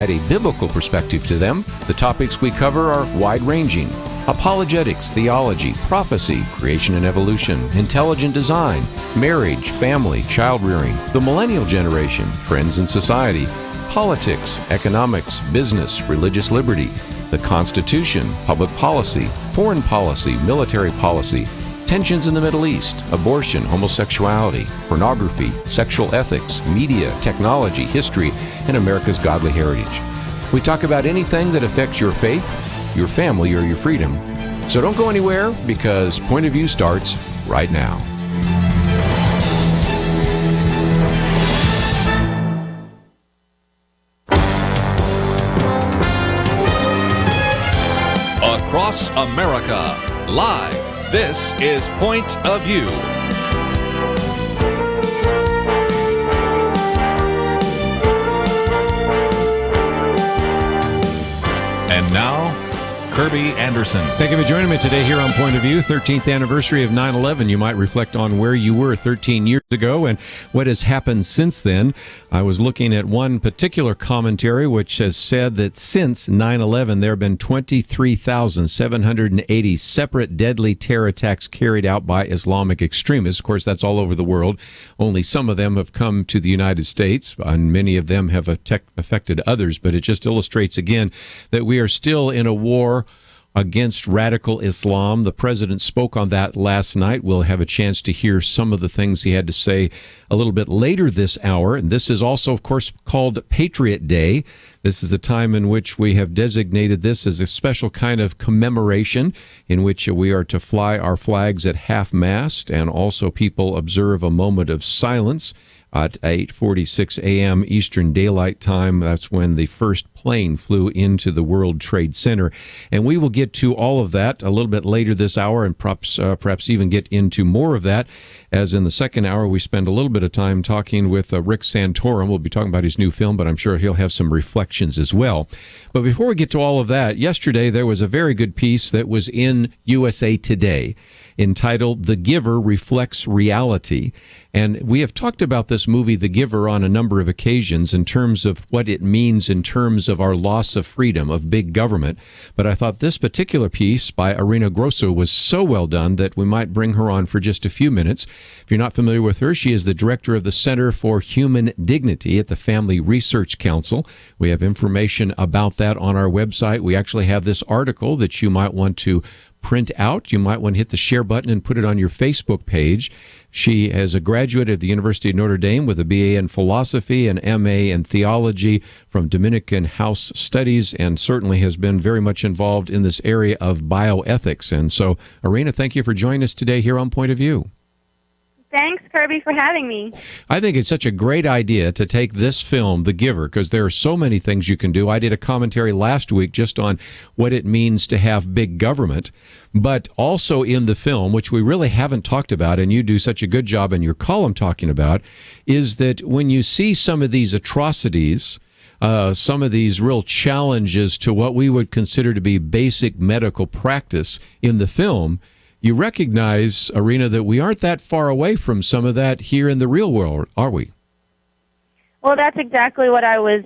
Add a biblical perspective to them. The topics we cover are wide-ranging: apologetics, theology, prophecy, creation and evolution, intelligent design, marriage, family, child-rearing, the millennial generation, friends and society, politics, economics, business, religious liberty, the Constitution, public policy, foreign policy, military policy, tensions in the Middle East, abortion, homosexuality, pornography, sexual ethics, media, technology, history, and America's godly heritage. We talk about anything that affects your faith, your family, or your freedom. So don't go anywhere, because Point of View starts right now. Across America, live. This is Point of View. And now, Kirby Anderson. Thank you for joining me today here on Point of View, 13th anniversary of 9/11. You might reflect on where you were 13 years ago and what has happened since then. I was looking at one particular commentary which has said that since 9/11, there have been 23,780 separate deadly terror attacks carried out by Islamic extremists. Of course, that's all over the world. Only some of them have come to the United States, and many of them have affected others. But it just illustrates again that we are still in a war against radical Islam. The president spoke on that last night. We'll have a chance to hear some of the things he had to say a little bit later this hour. And this is also, of course, called Patriot Day. This is a time in which we have designated this as a special kind of commemoration in which we are to fly our flags at half-mast, and also people observe a moment of silence at 8:46 a.m. Eastern Daylight Time. That's when the first plane flew into the World Trade Center. And we will get to all of that a little bit later this hour, and perhaps even get into more of that, as in the second hour we spend a little bit of time talking with Rick Santorum. We'll be talking about his new film, but I'm sure he'll have some reflections as well. But before we get to all of that, yesterday there was a very good piece that was in USA Today entitled "The Giver Reflects Reality." And we have talked about this movie, The Giver, on a number of occasions in terms of what it means in terms of our loss of freedom, of big government. But I thought this particular piece by Arina Grossu was so well done that we might bring her on for just a few minutes. If you're not familiar with her, she is the director of the Center for Human Dignity at the Family Research Council. We have information about that on our website. We actually have this article that you might want to print out. You might want to hit the share button and put it on your Facebook page. She is a graduate of the University of Notre Dame with a BA in philosophy and MA in theology from Dominican House Studies, and certainly has been very much involved in this area of bioethics. And so, Arina, thank you for joining us today here on Point of View. Thanks, Kirby, for having me. I think it's such a great idea to take this film, The Giver, because there are so many things you can do. I did a commentary last week just on what it means to have big government, but also in the film, which we really haven't talked about, and you do such a good job in your column talking about, is that when you see some of these atrocities, some of these real challenges to what we would consider to be basic medical practice in the film, you recognize, Arina, that we aren't that far away from some of that here in the real world, are we? Well, that's exactly what I was,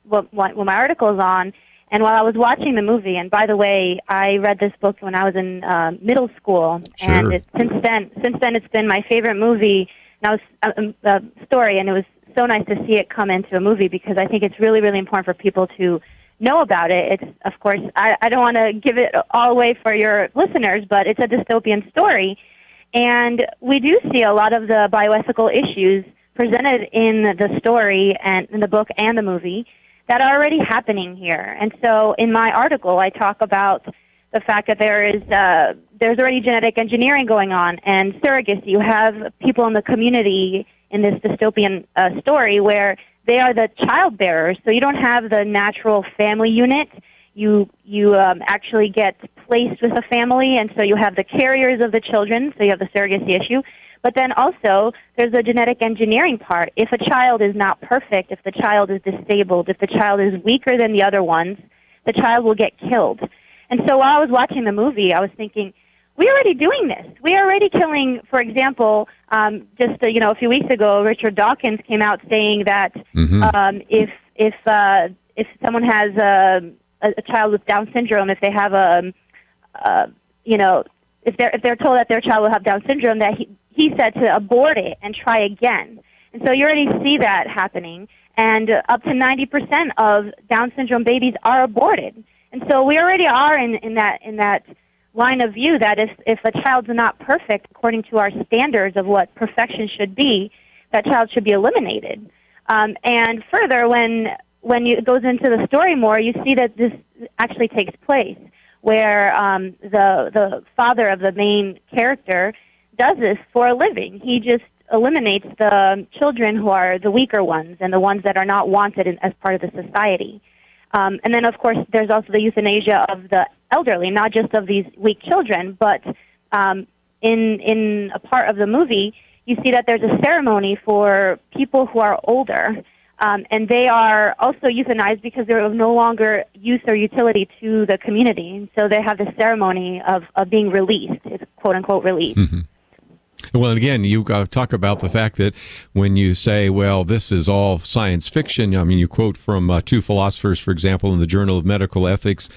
what my article is on. And while I was watching the movie, and by the way, I read this book when I was in middle school, Sure. And since then it's been my favorite movie. Now, story, and it was so nice to see it come into a movie, because I think it's really, really important for people to know about it. It's, of course, I don't want to give it all away for your listeners, but it's a dystopian story. And we do see a lot of the bioethical issues presented in the story and in the book and the movie that are already happening here. And so in my article, I talk about the fact that there's already genetic engineering going on and surrogacy. You have people in the community in this dystopian story where they are the child bearers, so you don't have the natural family unit. You actually get placed with a family, and so you have the carriers of the children, so you have the surrogacy issue. But then also, there's a genetic engineering part. If a child is not perfect, if the child is disabled, if the child is weaker than the other ones, the child will get killed. And so while I was watching the movie, I was thinking, we're already doing this. We're already killing, for example, just a few weeks ago, Richard Dawkins came out saying that if if someone has a child with Down syndrome, if they have if they're told that their child will have Down syndrome, that he said to abort it and try again. And so you already see that happening, and up to 90% of Down syndrome babies are aborted. And so we already are in that line of view that if a child's not perfect according to our standards of what perfection should be, that child should be eliminated. And further, when it goes into the story more, you see that this actually takes place, where the father of the main character does this for a living. He just eliminates the children who are the weaker ones and the ones that are not wanted as part of the society. And then, of course, there's also the euthanasia of the elderly, not just of these weak children, but in a part of the movie, you see that there's a ceremony for people who are older, and they are also euthanized because they're of no longer use or utility to the community. And so they have this ceremony of being released. It's quote-unquote released. Mm-hmm. Well, again, you talk about the fact that when you say, well, this is all science fiction, I mean, you quote from two philosophers, for example, in the Journal of Medical Ethics,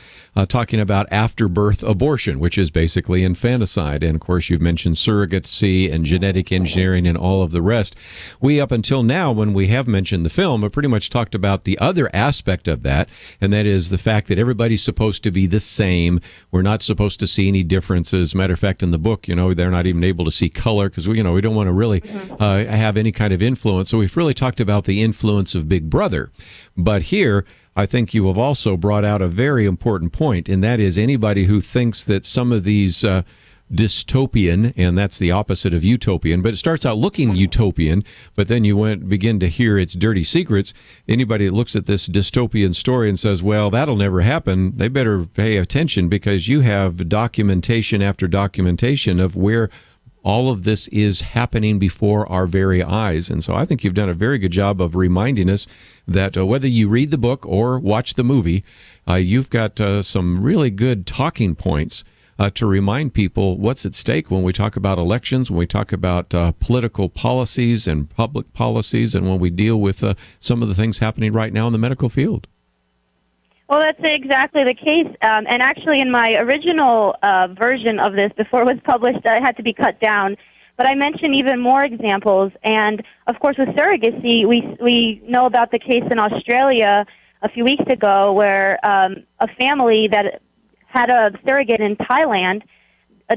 talking about after-birth abortion, which is basically infanticide. And, of course, you've mentioned surrogacy and genetic engineering and all of the rest. We, up until now, when we have mentioned the film, have pretty much talked about the other aspect of that, and that is the fact that everybody's supposed to be the same. We're not supposed to see any differences. Matter of fact, in the book, they're not even able to see color because we don't want to really have any kind of influence. So we've really talked about the influence of Big Brother. But here, I think you have also brought out a very important point, and that is anybody who thinks that some of these dystopian, and that's the opposite of utopian, but it starts out looking utopian, but then you begin to hear its dirty secrets. Anybody that looks at this dystopian story and says, well, that'll never happen, they better pay attention, because you have documentation after documentation of where all of this is happening before our very eyes. And so I think you've done a very good job of reminding us that whether you read the book or watch the movie, you've got some really good talking points to remind people what's at stake when we talk about elections, when we talk about political policies and public policies, and when we deal with some of the things happening right now in the medical field. Well, that's exactly the case. And actually, in my original version of this, before it was published, it had to be cut down. But I mentioned even more examples. And, of course, with surrogacy, we know about the case in Australia a few weeks ago where a family that had a surrogate in Thailand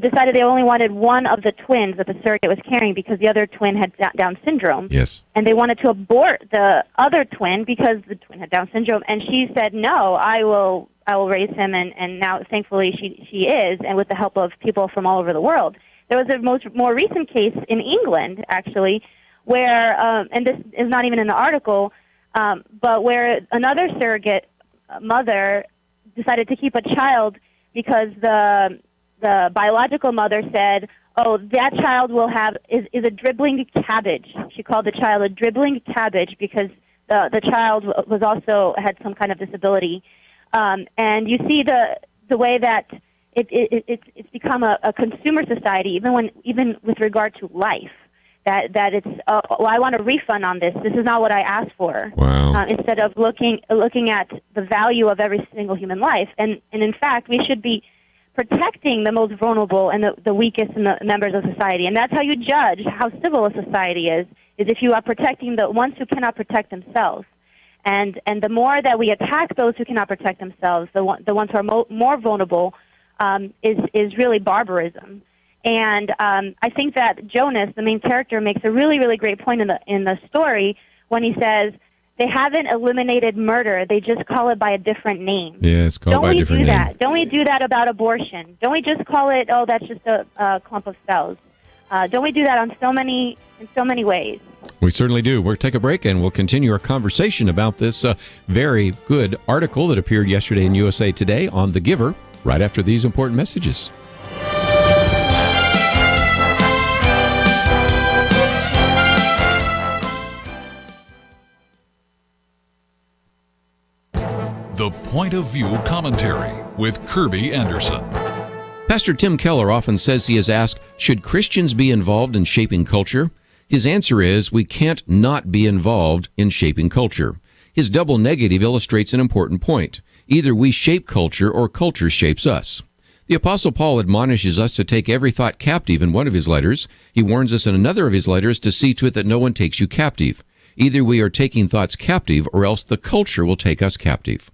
decided they only wanted one of the twins that the surrogate was carrying because the other twin had Down syndrome. Yes. And they wanted to abort the other twin because the twin had Down syndrome. And she said, no, I will raise him. And now, thankfully, she is, and with the help of people from all over the world. There was a more recent case in England, actually, where, and this is not even in the article, but where another surrogate mother decided to keep a child because the biological mother said, oh, that child is a dribbling cabbage. She called the child a dribbling cabbage because the child was also had some kind of disability. And you see the way that it's become a consumer society, even with regard to life. That it's I want a refund on this. This is not what I asked for. Wow. Instead of looking at the value of every single human life, and in fact, we should be protecting the most vulnerable and the weakest in the members of society. And that's how you judge how civil a society is if you are protecting the ones who cannot protect themselves. And the more that we attack those who cannot protect themselves, the ones who are more vulnerable, is really barbarism. And I think that Jonas, the main character, makes a really, really great point in the story when he says, they haven't eliminated murder. They just call it by a different name. Yeah, it's called by a different name. Don't we do that? Don't we do that about abortion? Don't we just call it, oh, that's just a clump of cells? Don't we do that in so many ways? We certainly do. We'll take a break, and we'll continue our conversation about this very good article that appeared yesterday in USA Today on The Giver, right after these important messages. The Point of View Commentary with Kirby Anderson. Pastor Tim Keller often says he is asked, should Christians be involved in shaping culture? His answer is, we can't not be involved in shaping culture. His double negative illustrates an important point. Either we shape culture or culture shapes us. The Apostle Paul admonishes us to take every thought captive in one of his letters. He warns us in another of his letters to see to it that no one takes you captive. Either we are taking thoughts captive or else the culture will take us captive.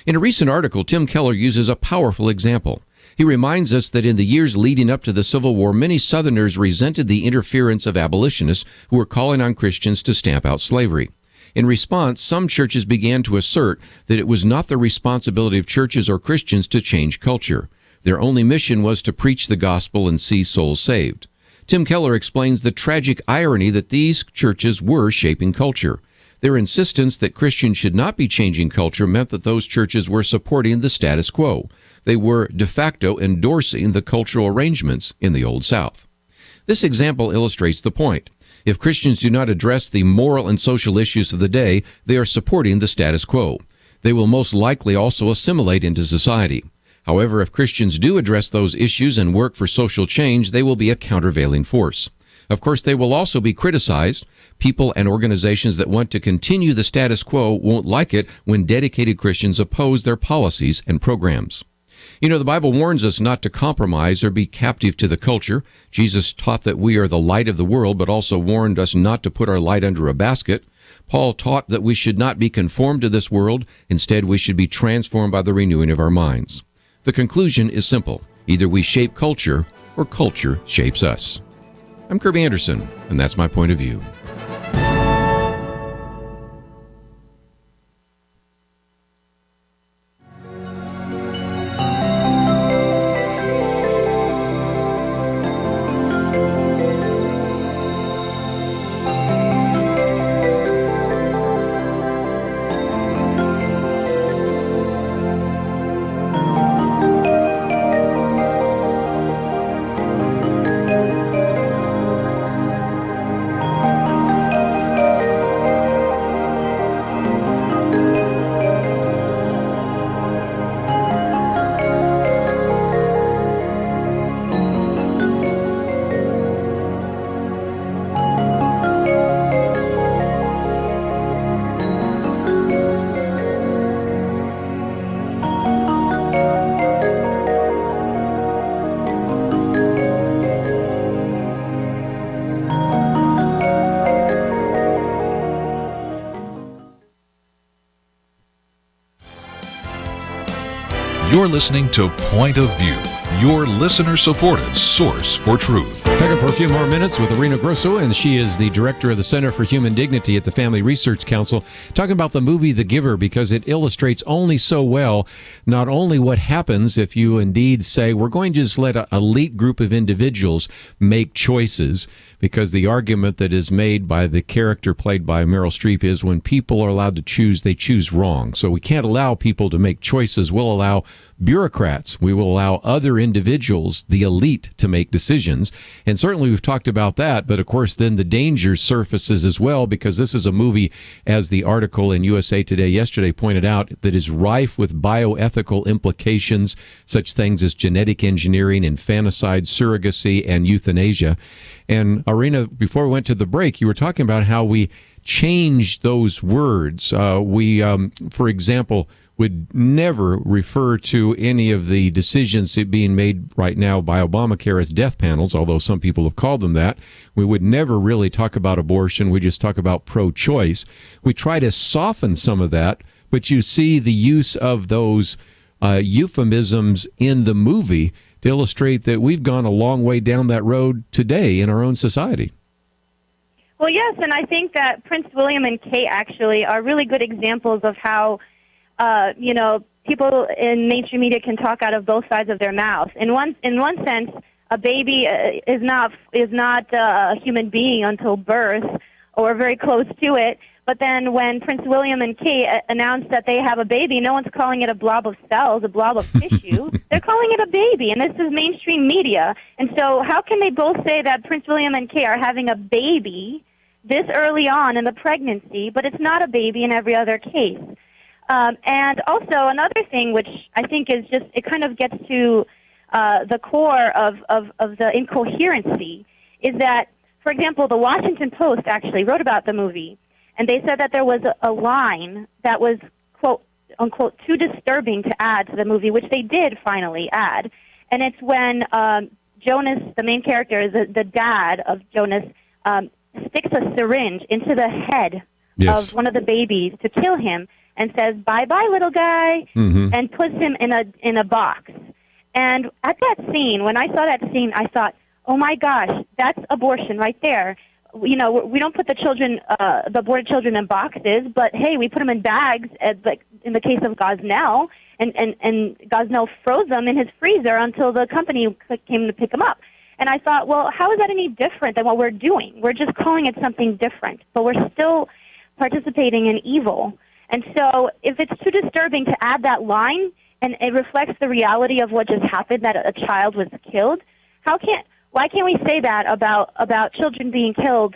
In a recent article, Tim Keller uses a powerful example. He reminds us that in the years leading up to the Civil War, many Southerners resented the interference of abolitionists who were calling on Christians to stamp out slavery. In response, some churches began to assert that it was not the responsibility of churches or Christians to change culture. Their only mission was to preach the gospel and see souls saved. Tim Keller explains the tragic irony that these churches were shaping culture. Their insistence that Christians should not be changing culture meant that those churches were supporting the status quo. They were de facto endorsing the cultural arrangements in the Old South. This example illustrates the point. If Christians do not address the moral and social issues of the day, they are supporting the status quo. They will most likely also assimilate into society. However, if Christians do address those issues and work for social change, they will be a countervailing force. Of course, they will also be criticized. People and organizations that want to continue the status quo won't like it when dedicated Christians oppose their policies and programs. You know, the Bible warns us not to compromise or be captive to the culture. Jesus taught that we are the light of the world, but also warned us not to put our light under a basket. Paul taught that we should not be conformed to this world. Instead, we should be transformed by the renewing of our minds. The conclusion is simple. Either we shape culture or culture shapes us. I'm Kirby Anderson, and that's my point of view. You're listening to Point of View, your listener-supported source for truth. Take it for a few more minutes with Arina Grossu, and she is the director of the Center for Human Dignity at the Family Research Council, talking about the movie The Giver because it illustrates only so well not only what happens if you indeed say we're going to just let an elite group of individuals make choices, because the argument that is made by the character played by Meryl Streep is when people are allowed to choose, they choose wrong. So we can't allow people to make choices. We'll allow bureaucrats. We will allow other individuals, the elite, to make decisions. And certainly we've talked about that, but of course then the danger surfaces as well, because this is a movie, as the article in USA Today yesterday pointed out, that is rife with bioethical implications, such things as genetic engineering, infanticide, surrogacy, and euthanasia. And Arina, before we went to the break, you were talking about how we change those words. For example, would never refer to any of the decisions being made right now by Obamacare as death panels, although some people have called them that. We would never really talk about abortion. We just talk about pro-choice. We try to soften some of that, but you see the use of those euphemisms in the movie to illustrate that we've gone a long way down that road today in our own society. Well, yes, and I think that Prince William and Kate actually are really good examples of how people in mainstream media can talk out of both sides of their mouth. In one sense, a baby is not a human being until birth, or very close to it. But then when Prince William and Kate announced that they have a baby, no one's calling it a blob of cells, a blob of tissue. They're calling it a baby, and this is mainstream media. And so how can they both say that Prince William and Kate are having a baby this early on in the pregnancy, but it's not a baby in every other case? And also another thing, which I think is just, it kind of gets to the core of the incoherency, is that, for example, the Washington Post actually wrote about the movie, and they said that there was a line that was, quote, unquote, too disturbing to add to the movie, which they did finally add. And it's when Jonas, the main character, the dad of Jonas, sticks a syringe into the head of one of the babies to kill him and says, "Bye-bye, little guy," and puts him in a box. And at that scene, when I saw that scene, I thought, oh, my gosh, that's abortion right there. You know, we don't put the children, the aborted children in boxes, but, hey, we put them in bags, like in the case of Gosnell, and Gosnell froze them in his freezer until the company came to pick them up. And I thought, well, how is that any different than what we're doing? We're just calling it something different, but we're still participating in evil. And so if it's too disturbing to add that line, and it reflects the reality of what just happened, that a child was killed, why can't we say that about children being killed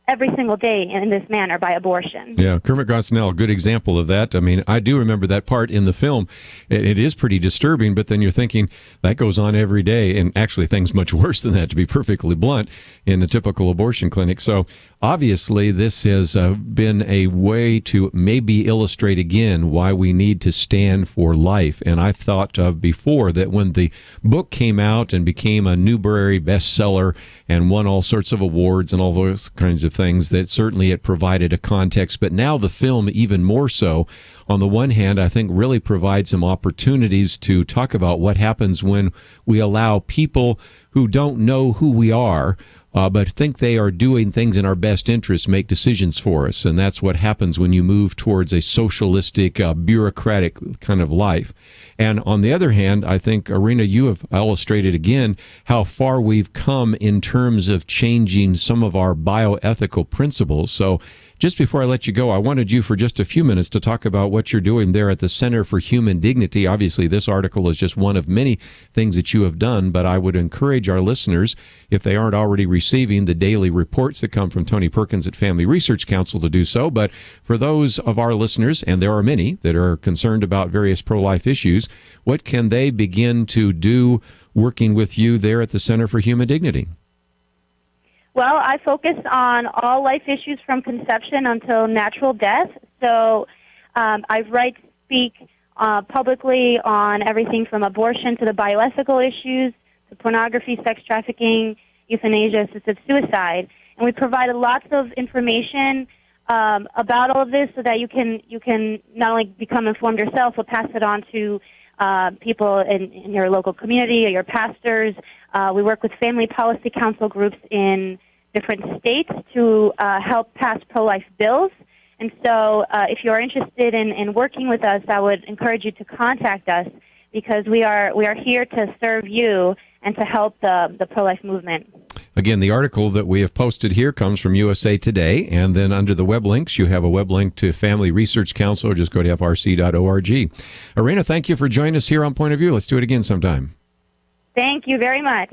every single day in this manner by abortion? Yeah, Kermit Gosnell, good example of that. I mean, I do remember that part in the film. It is pretty disturbing, but then you're thinking that goes on every day, and actually things much worse than that, to be perfectly blunt, in a typical abortion clinic. So obviously this has been a way to maybe illustrate again why we need to stand for life. And I thought before that when the book came out and became a Newbery bestseller and won all sorts of awards and all those kinds of things, that certainly it provided a context. But now the film, even more so, on the one hand, I think really provides some opportunities to talk about what happens when we allow people who don't know who we are, but think they are doing things in our best interest, make decisions for us. And that's what happens when you move towards a socialistic, bureaucratic kind of life. And on the other hand, I think, Arina, you have illustrated again how far we've come in terms of changing some of our bioethical principles. So just before I let you go, I wanted you for just a few minutes to talk about what you're doing there at the Center for Human Dignity. Obviously, this article is just one of many things that you have done, but I would encourage our listeners, if they aren't already receiving the daily reports that come from Tony Perkins at Family Research Council, to do so. But for those of our listeners, and there are many that are concerned about various pro-life issues, what can they begin to do working with you there at the Center for Human Dignity? Well, I focus on all life issues from conception until natural death. So I speak publicly on everything from abortion to the bioethical issues, to pornography, sex trafficking, euthanasia, assisted suicide. And we provide lots of information about all of this so that you can not only become informed yourself, but pass it on to people in your local community or your pastors. We work with family policy council groups in different states to help pass pro-life bills. And so if you're interested in working with us, I would encourage you to contact us, because we are here to serve you and to help the pro-life movement. Again, the article that we have posted here comes from USA Today, and then under the web links, you have a web link to Family Research Council, or just go to frc.org. Arina, thank you for joining us here on Point of View. Let's do it again sometime. Thank you very much.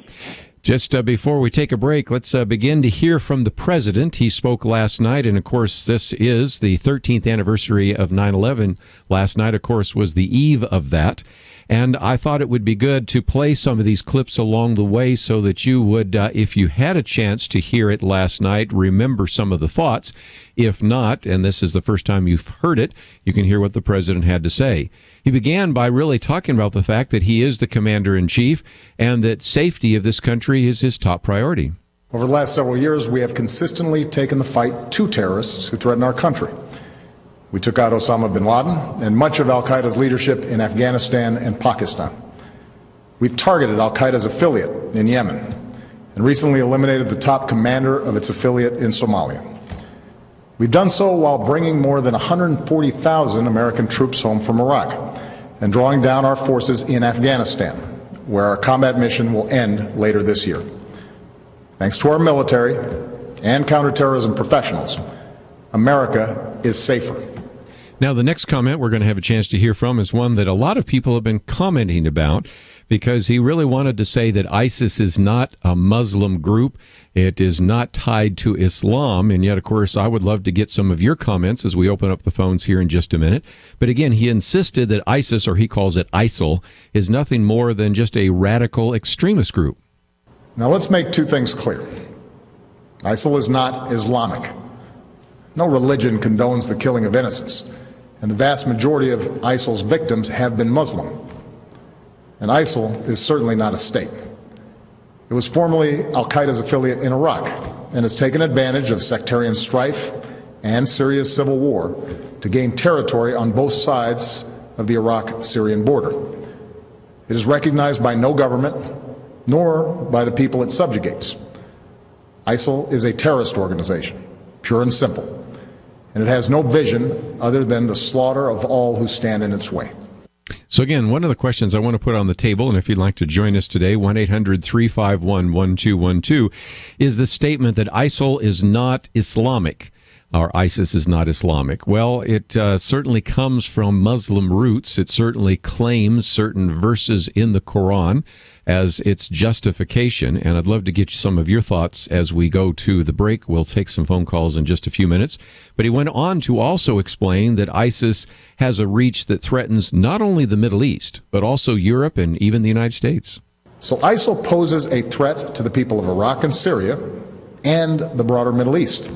Just before we take a break, let's begin to hear from the president. He spoke last night, and of course, this is the 13th anniversary of 9/11. Last night, of course, was the eve of that. And I thought it would be good to play some of these clips along the way so that you would, if you had a chance to hear it last night, remember some of the thoughts. If not, and this is the first time you've heard it, you can hear what the president had to say. He began by really talking about the fact that he is the commander-in-chief and that safety of this country is his top priority. Over the last several years, we have consistently taken the fight to terrorists who threaten our country. We took out Osama bin Laden and much of al-Qaeda's leadership in Afghanistan and Pakistan. We've targeted al-Qaeda's affiliate in Yemen and recently eliminated the top commander of its affiliate in Somalia. We've done so while bringing more than 140,000 American troops home from Iraq and drawing down our forces in Afghanistan, where our combat mission will end later this year. Thanks to our military and counterterrorism professionals, America is safer. Now, the next comment we're going to have a chance to hear from is one that a lot of people have been commenting about, because he really wanted to say that ISIS is not a Muslim group. It is not tied to Islam. And yet, of course, I would love to get some of your comments as we open up the phones here in just a minute. But again, he insisted that ISIS, or he calls it ISIL, is nothing more than just a radical extremist group. Now, let's make two things clear. ISIL is not Islamic. No religion condones the killing of innocents, and the vast majority of ISIL's victims have been Muslim. And ISIL is certainly not a state. It was formerly al-Qaeda's affiliate in Iraq and has taken advantage of sectarian strife and Syria's civil war to gain territory on both sides of the Iraq-Syrian border. It is recognized by no government, nor by the people it subjugates. ISIL is a terrorist organization, pure and simple, and it has no vision other than the slaughter of all who stand in its way. So again, one of the questions I want to put on the table, and if you'd like to join us today, 1-800-351-1212, is the statement that ISIL is not Islamic. Or ISIS is not Islamic. Well, it certainly comes from Muslim roots. It certainly claims certain verses in the Quran as its justification. And I'd love to get some of your thoughts as we go to the break. We'll take some phone calls in just a few minutes. But he went on to also explain that ISIS has a reach that threatens not only the Middle East, but also Europe and even the United States. So ISIL poses a threat to the people of Iraq and Syria and the broader Middle East,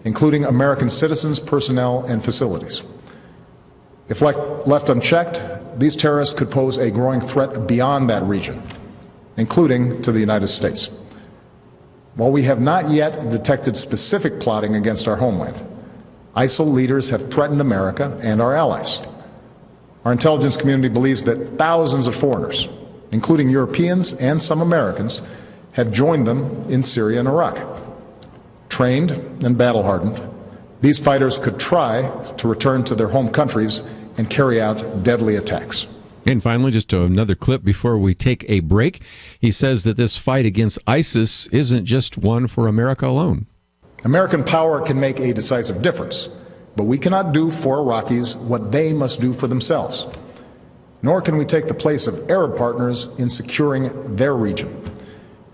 including American citizens, personnel, and facilities. If left unchecked, these terrorists could pose a growing threat beyond that region, including to the United States. While we have not yet detected specific plotting against our homeland, ISIL leaders have threatened America and our allies. Our intelligence community believes that thousands of foreigners, including Europeans and some Americans, have joined them in Syria and Iraq. Trained and battle-hardened, these fighters could try to return to their home countries and carry out deadly attacks. And finally, just another clip before we take a break. He says that this fight against ISIS isn't just one for America alone. American power can make a decisive difference, but we cannot do for Iraqis what they must do for themselves. Nor can we take the place of Arab partners in securing their region.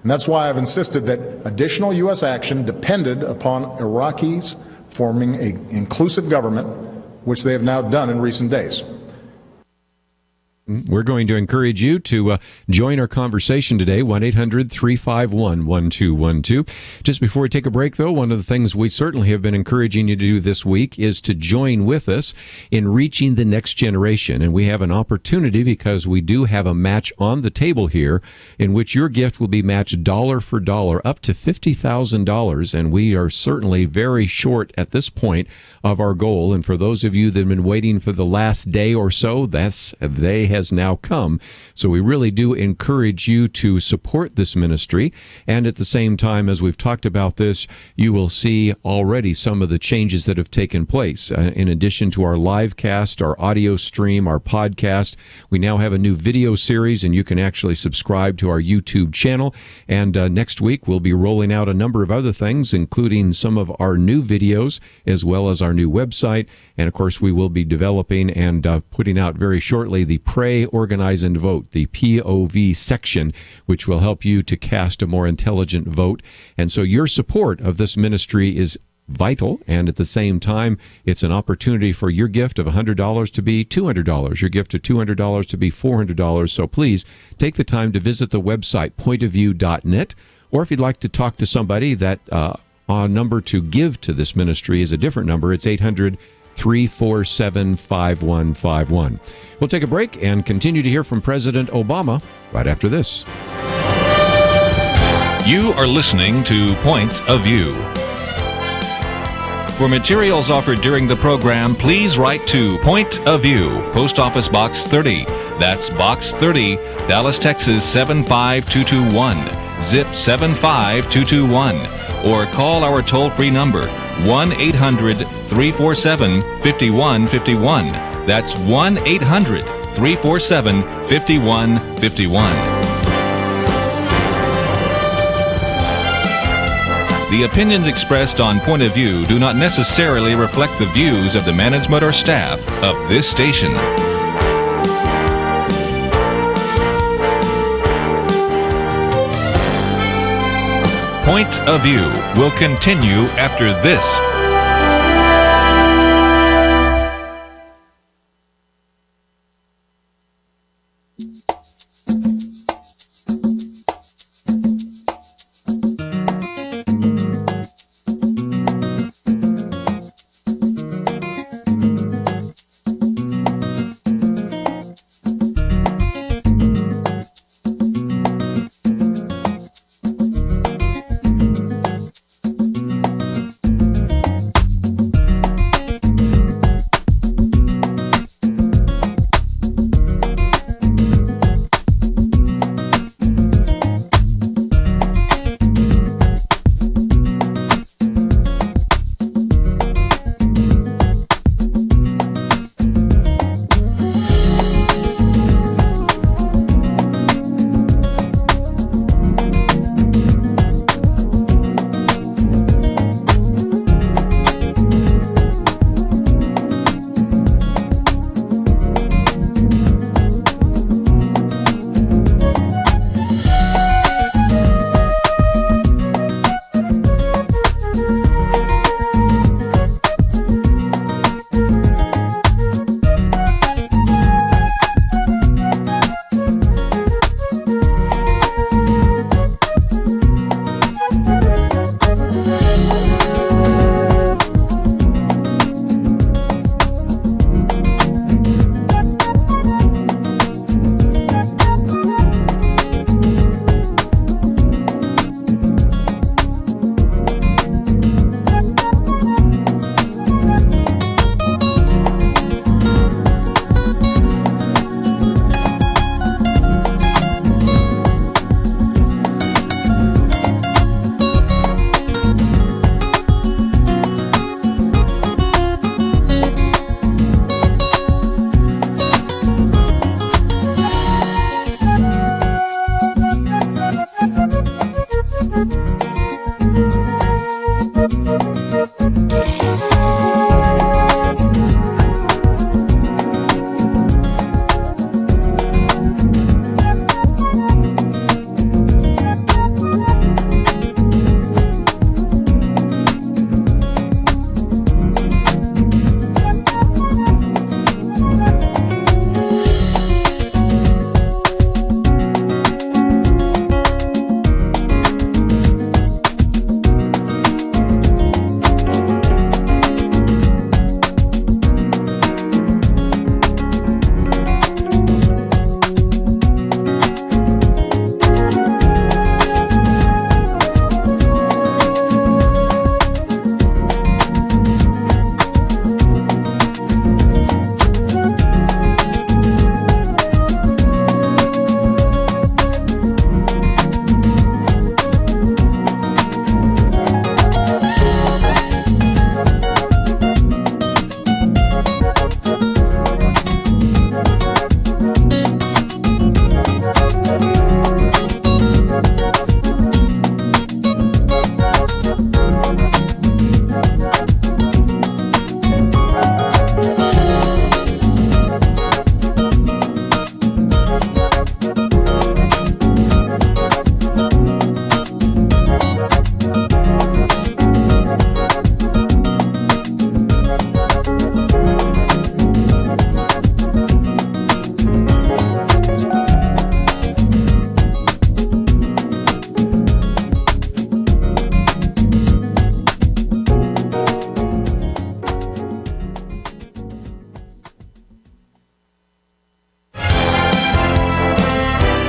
And that's why I've insisted that additional U.S. action depended upon Iraqis forming an inclusive government, which they have now done in recent days. We're going to encourage you to join our conversation today, 1-800-351-1212. Just before we take a break, though, one of the things we certainly have been encouraging you to do this week is to join with us in reaching the next generation. And we have an opportunity because we do have a match on the table here in which your gift will be matched dollar for dollar up to $50,000. And we are certainly very short at this point of our goal. And for those of you that have been waiting for the last day or so, that's the day has now come. So we really do encourage you to support this ministry. And at the same time, as we've talked about this, you will see already some of the changes that have taken place. In addition to our live cast, our audio stream, our podcast, we now have a new video series, and you can actually subscribe to our YouTube channel. And next week, we'll be rolling out a number of other things, including some of our new videos, as well as our new website. And of course, we will be developing and putting out very shortly the Pray, Organize, and Vote, the POV section, which will help you to cast a more intelligent vote. And so your support of this ministry is vital, and at the same time, it's an opportunity for your gift of $100 to be $200, your gift of $200 to be $400. So please take the time to visit the website, pointofview.net, or if you'd like to talk to somebody, that number to give to this ministry is a different number. It's 800-347-5151. We'll take a break and continue to hear from President Obama right after this. You are listening to Point of View. For materials offered during the program, please write to Point of View, Post Office Box 30. That's Box 30, Dallas, Texas 75221, zip 75221. Or call our toll-free number, 1-800-347-5151. That's 1-800-347-5151. The opinions expressed on Point of View do not necessarily reflect the views of the management or staff of this station. Point of View will continue after this.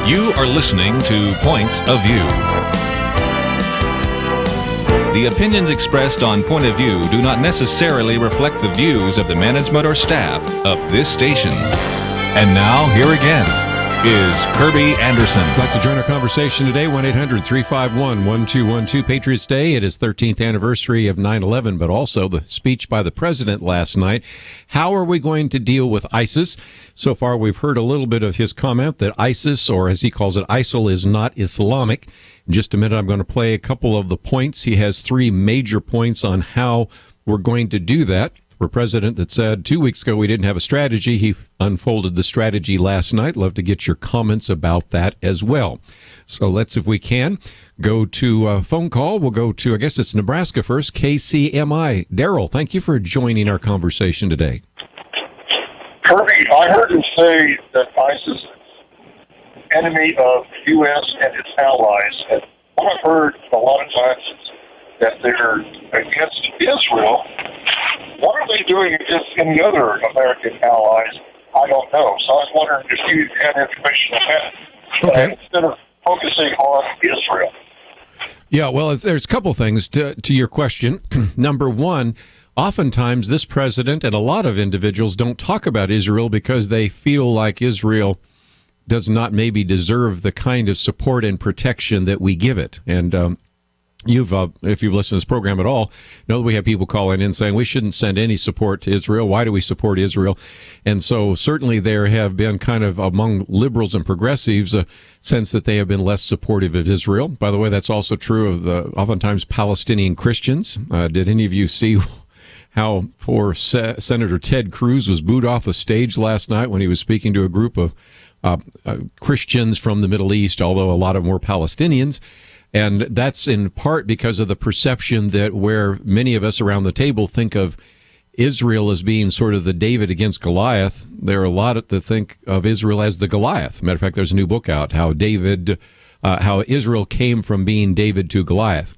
You are listening to Point of View. The opinions expressed on Point of View do not necessarily reflect the views of the management or staff of this station. And now, here again is Kirby Anderson. I'd like to join our conversation today, 1-800-351-1212. Patriots Day. It is 13th anniversary of 9/11, but also the speech by the president last night. How are we going to deal with ISIS? So far, we've heard a little bit of his comment that ISIS, or as he calls it, ISIL, is not Islamic. In just a minute, I'm going to play a couple of the points. He has three major points on how we're going to do that. For a president that said 2 weeks ago we didn't have a strategy, he unfolded the strategy last night. Love to get your comments about that as well. So let's, if we can, go to a phone call. We'll go to, I guess it's Nebraska first, KCMI. Daryl, thank you for joining our conversation today. Kirby, I heard him say that ISIS is enemy of the U.S. and its allies. And what I've heard a lot of times is that they're against Israel. What are they doing against any other American allies? I don't know. So I was wondering if you had information on that. Okay. Instead of focusing on Israel. Yeah, well, there's a couple things to your question. Number one, oftentimes this president and a lot of individuals don't talk about Israel because they feel like Israel does not maybe deserve the kind of support and protection that we give it. And if you've listened to this program at all, know that we have people calling in saying we shouldn't send any support to Israel. Why do we support Israel? And so certainly there have been kind of among liberals and progressives a sense that they have been less supportive of Israel. By the way, that's also true of the oftentimes Palestinian Christians. Did any of you see how poor Senator Ted Cruz was booed off the stage last night when he was speaking to a group of Christians from the Middle East, although a lot of them were Palestinians? And that's in part because of the perception that where many of us around the table think of Israel as being sort of the David against Goliath, there are a lot that think of Israel as the Goliath. Matter of fact, there's a new book out, how Israel came from being David to Goliath.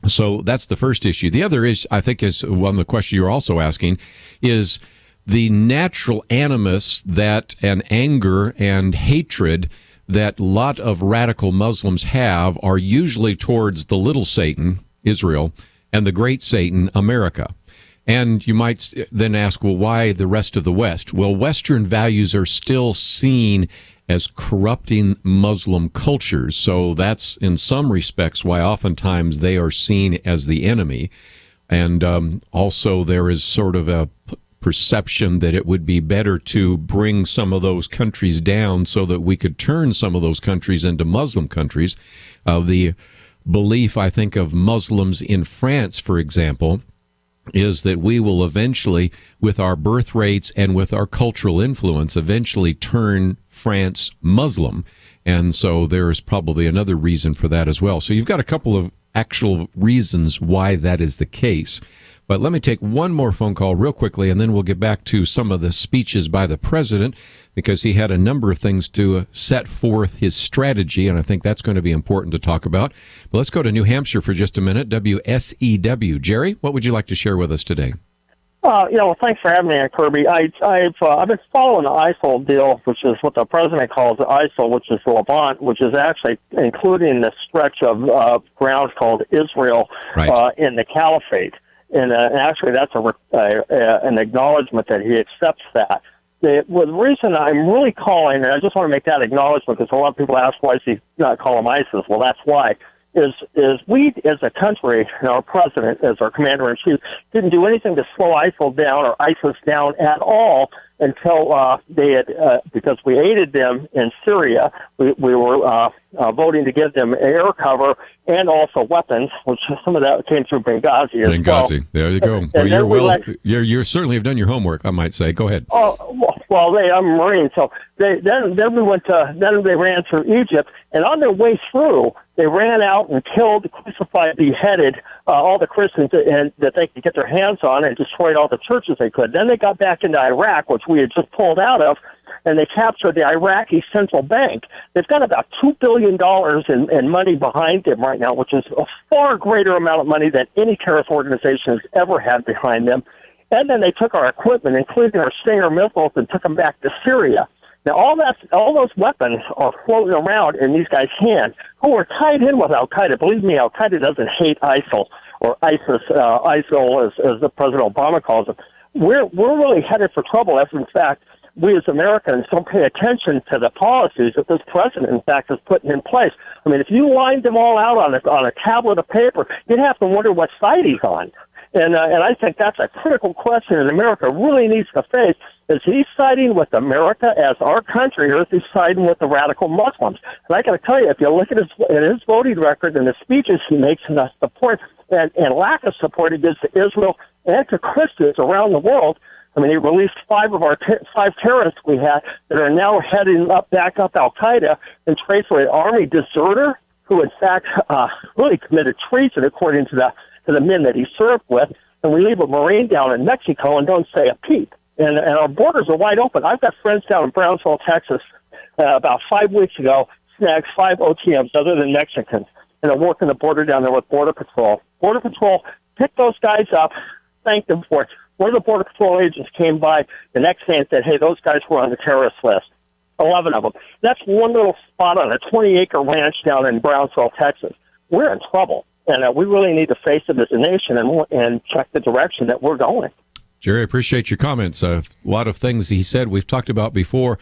So that's the first issue. The other is, I think, is one of the question you're also asking, is the natural animus that and anger and hatred that a lot of radical Muslims have are usually towards the little Satan, Israel, and the great Satan, America. And you might then ask, well, why the rest of the West? Well, Western values are still seen as corrupting Muslim cultures. So that's in some respects why oftentimes they are seen as the enemy. And also there is sort of a perception that it would be better to bring some of those countries down so that we could turn some of those countries into Muslim countries. The belief, I think, of Muslims in France, for example, is that we will eventually, with our birth rates and with our cultural influence, eventually turn France Muslim. And so there is probably another reason for that as well. So you've got a couple of actual reasons why that is the case. But let me take one more phone call real quickly, and then we'll get back to some of the speeches by the president, because he had a number of things to set forth his strategy, and I think that's going to be important to talk about. But let's go to New Hampshire for just a minute. WSEW. Jerry, what would you like to share with us today? Well, thanks for having me, Kirby. I've been following the ISIL deal, which is what the president calls the ISIL, which is the Levant, which is actually including the stretch of ground called Israel in the Caliphate. And actually, that's an acknowledgement that he accepts that. The reason I'm really calling, and I just want to make that acknowledgement because a lot of people ask, why does he not call him ISIS? Well, that's why. Is we as a country, and our president as our commander-in-chief, didn't do anything to slow ISIL down or ISIS down at all until they had, because we aided them in Syria. We were voting to give them air cover and also weapons, which some of that came through Benghazi as well. There you go. You certainly have done your homework, I might say. Go ahead. Well, I'm a Marine, so then they ran through Egypt, and on their way through, they ran out and killed, crucified, beheaded all the Christians that they could get their hands on, and destroyed all the churches they could. Then they got back into Iraq, which we had just pulled out of, and they captured the Iraqi central bank. They've got about $2 billion in money behind them right now, which is a far greater amount of money than any terrorist organization has ever had behind them. And then they took our equipment, including our Stinger missiles, and took them back to Syria. Now, all those weapons are floating around in these guys' hands who are tied in with Al-Qaeda. Believe me, Al-Qaeda doesn't hate ISIL or ISIS, ISIL as the President Obama calls it. We're really headed for trouble if, in fact, we as Americans don't pay attention to the policies that this president, in fact, is putting in place. I mean, if you lined them all out on a tablet of paper, you'd have to wonder what side he's on. And I think that's a critical question that America really needs to face. Is he siding with America as our country, or is he siding with the radical Muslims? And I got to tell you, if you look at his voting record and the speeches he makes and the support and lack of support he gives to Israel and to Christians around the world, I mean, he released five terrorists we had that are now heading back up Al-Qaeda and traced for an army deserter who, in fact, really committed treason according to the men that he served with. And we leave a Marine down in Mexico and don't say a peep. And our borders are wide open. I've got friends down in Brownsville, Texas, about 5 weeks ago, snagged 5 OTMs other than Mexicans, and are working the border down there with Border Patrol. Border Patrol picked those guys up, thanked them for it. One of the Border Patrol agents came by the next day and said, hey, those guys were on the terrorist list, 11 of them. That's one little spot on a 20-acre ranch down in Brownsville, Texas. We're in trouble, and we really need to face it as a nation and check the direction that we're going. Jerry, I appreciate your comments. A lot of things he said we've talked about before.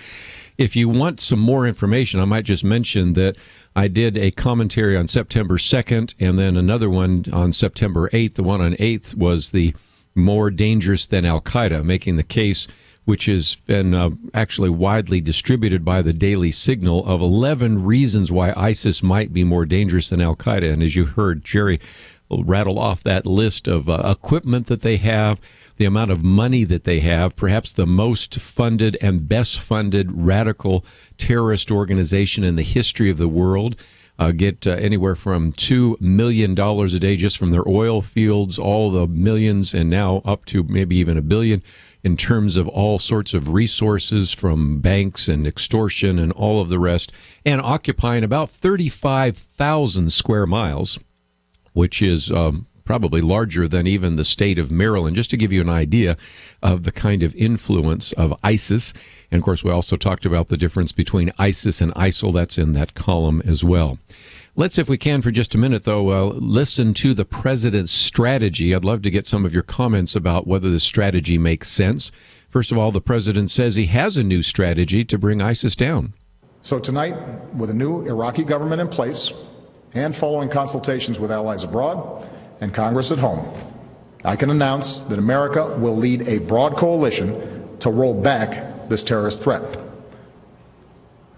If you want some more information, I might just mention that I did a commentary on September 2nd and then another one on September 8th. The one on 8th was the more dangerous than Al-Qaeda, making the case, which has been actually widely distributed by the Daily Signal, of 11 reasons why ISIS might be more dangerous than Al-Qaeda. And as you heard, Jerry will rattle off that list of equipment that they have, the amount of money that they have, perhaps the most funded and best funded radical terrorist organization in the history of the world. Get anywhere from $2 million a day just from their oil fields, all the millions, and now up to maybe even $1 billion in terms of all sorts of resources from banks and extortion and all of the rest, and occupying about 35,000 square miles, which is probably larger than even the state of Maryland, just to give you an idea of the kind of influence of ISIS. And, of course, we also talked about the difference between ISIS and ISIL. That's in that column as well. Let's, if we can, for just a minute, though, listen to the president's strategy. I'd love to get some of your comments about whether the strategy makes sense. First of all, the president says he has a new strategy to bring ISIS down. So tonight, with a new Iraqi government in place and following consultations with allies abroad and Congress at home, I can announce that America will lead a broad coalition to roll back this terrorist threat.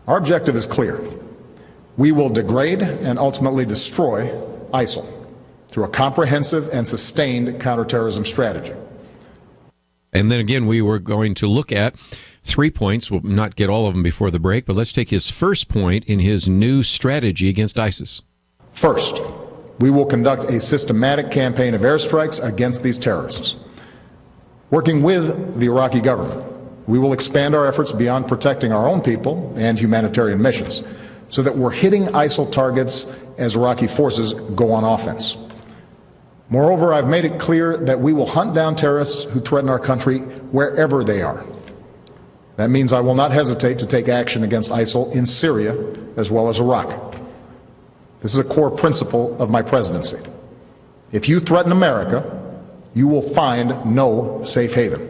Our objective is clear. We will degrade and ultimately destroy ISIL through a comprehensive and sustained counterterrorism strategy. And then again, we were going to look at 3 points. We'll not get all of them before the break, but let's take his first point in his new strategy against ISIS. First, we will conduct a systematic campaign of airstrikes against these terrorists. Working with the Iraqi government, we will expand our efforts beyond protecting our own people and humanitarian missions so that we're hitting ISIL targets as Iraqi forces go on offense. Moreover, I've made it clear that we will hunt down terrorists who threaten our country wherever they are. That means I will not hesitate to take action against ISIL in Syria as well as Iraq. This is a core principle of my presidency. If you threaten America, you will find no safe haven.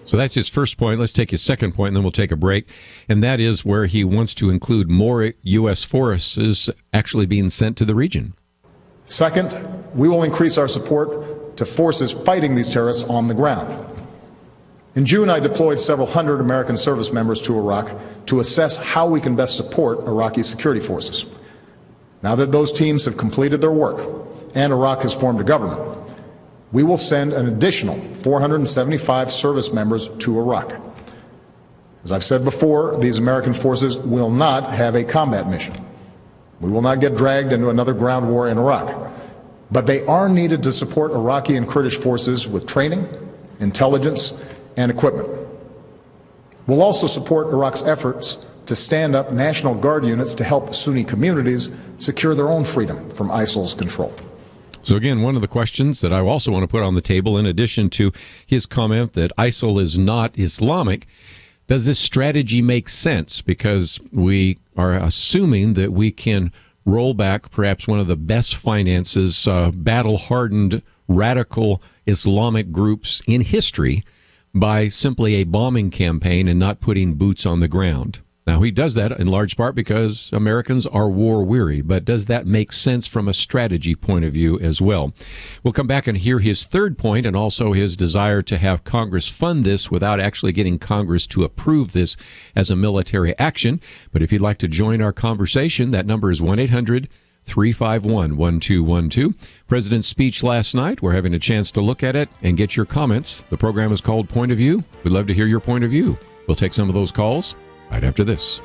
So that's his first point. Let's take his second point, and then we'll take a break. And that is where he wants to include more U.S. forces actually being sent to the region. Second, we will increase our support to forces fighting these terrorists on the ground. In June, I deployed several hundred American service members to Iraq to assess how we can best support Iraqi security forces. Now that those teams have completed their work and Iraq has formed a government, we will send an additional 475 service members to Iraq. As I've said before, these American forces will not have a combat mission. We will not get dragged into another ground war in Iraq, but they are needed to support Iraqi and Kurdish forces with training, intelligence, and equipment. We'll also support Iraq's efforts to stand up National Guard units to help Sunni communities secure their own freedom from ISIL's control. So again, one of the questions that I also want to put on the table, in addition to his comment that ISIL is not Islamic, Does this strategy make sense? Because we are assuming that we can roll back perhaps one of the best finances, battle-hardened, radical Islamic groups in history by simply a bombing campaign and not putting boots on the ground. Now, he does that in large part because Americans are war-weary, but does that make sense from a strategy point of view as well? We'll come back and hear his third point and also his desire to have Congress fund this without actually getting Congress to approve this as a military action. But if you'd like to join our conversation, that number is 1-800-351-1212. President's speech last night. We're having a chance to look at it and get your comments. The program is called Point of View. We'd love to hear your point of view. We'll take some of those calls right after this.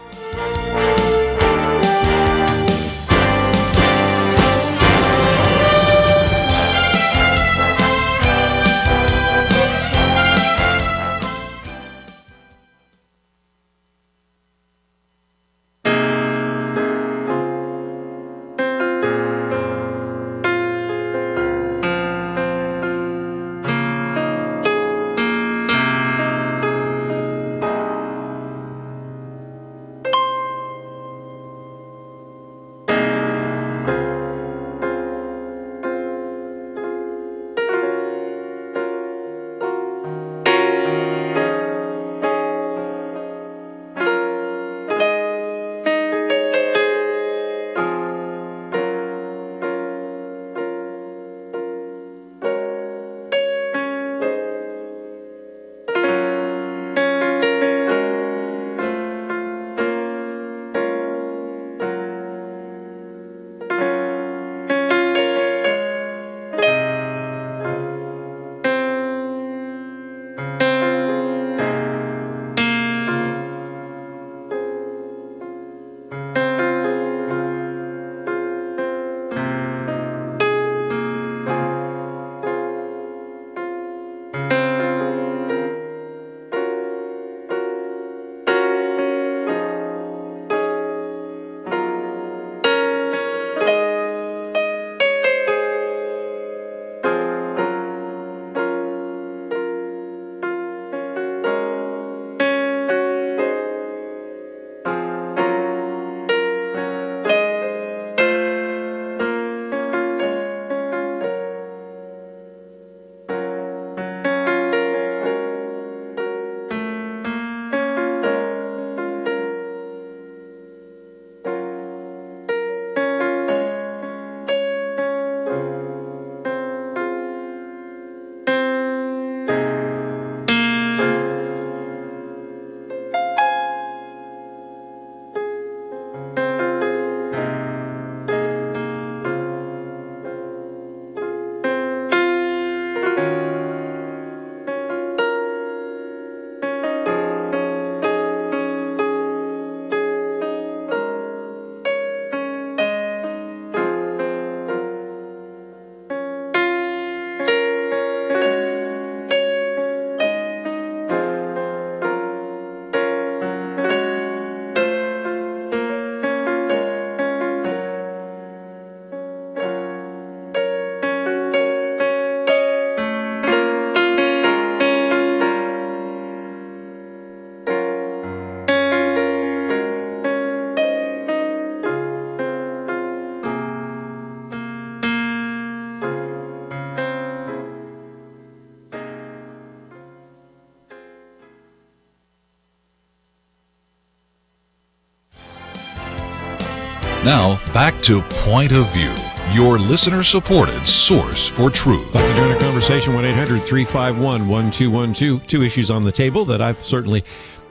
Now, back to Point of View, your listener-supported source for truth. Like to join our conversation, 1-800-351-1212. Two issues on the table that I've certainly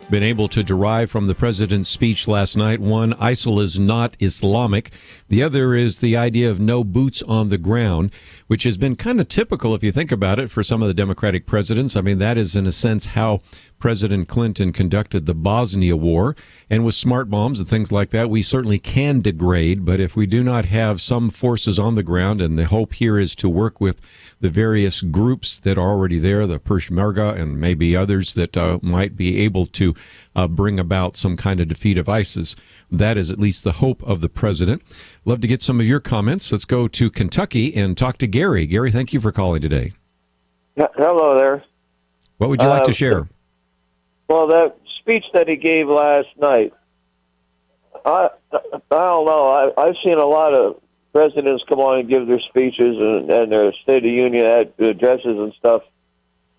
been able to derive from the president's speech last night. One, ISIL is not Islamic. The other is the idea of no boots on the ground, which has been kind of typical, if you think about it, for some of the Democratic presidents. I mean, that is, in a sense, how President Clinton conducted the Bosnia War. And with smart bombs and things like that, we certainly can degrade. But if we do not have some forces on the ground, and the hope here is to work with the various groups that are already there, the Peshmerga and maybe others that might be able to bring about some kind of defeat of ISIS. That is at least the hope of the president. Love to get some of your comments. Let's go to Kentucky and talk to Gary. Gary, thank you for calling today. Hello there. What would you like to share? Well, that speech that he gave last night, I don't know. I've seen a lot of presidents come on and give their speeches and their State of the Union addresses and stuff,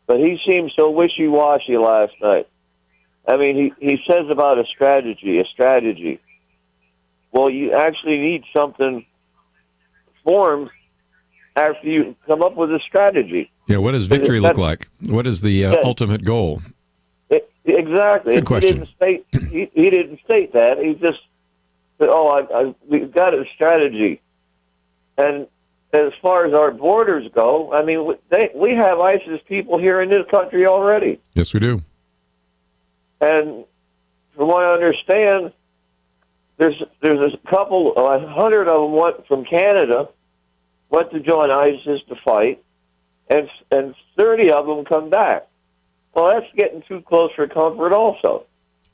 but he seemed so wishy-washy last night. I mean, he says about a strategy. Well, you actually need something formed after you come up with a strategy. Yeah, what does victory look like? What is the ultimate goal? Exactly. Good question. He didn't state that. He just said, we've got a strategy. And as far as our borders go, I mean, we have ISIS people here in this country already. Yes, we do. And from what I understand, there's a couple, 100 of them went from Canada, went to join ISIS to fight, and 30 of them come back. Well, that's getting too close for comfort also.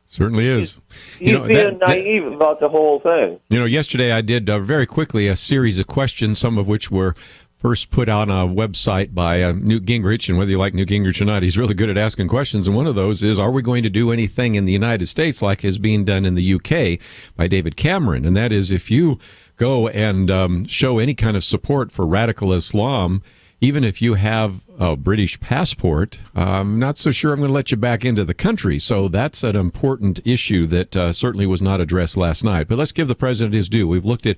Certainly is. He's being naive about the whole thing. Yesterday I did very quickly a series of questions, some of which were first put on a website by Newt Gingrich, and whether you like Newt Gingrich or not, he's really good at asking questions. And one of those is, are we going to do anything in the United States like is being done in the UK by David Cameron? And that is, if you go and show any kind of support for radical Islam, even if you have a British passport, I'm not so sure I'm going to let you back into the country. So that's an important issue that certainly was not addressed last night. But let's give the president his due. We've looked at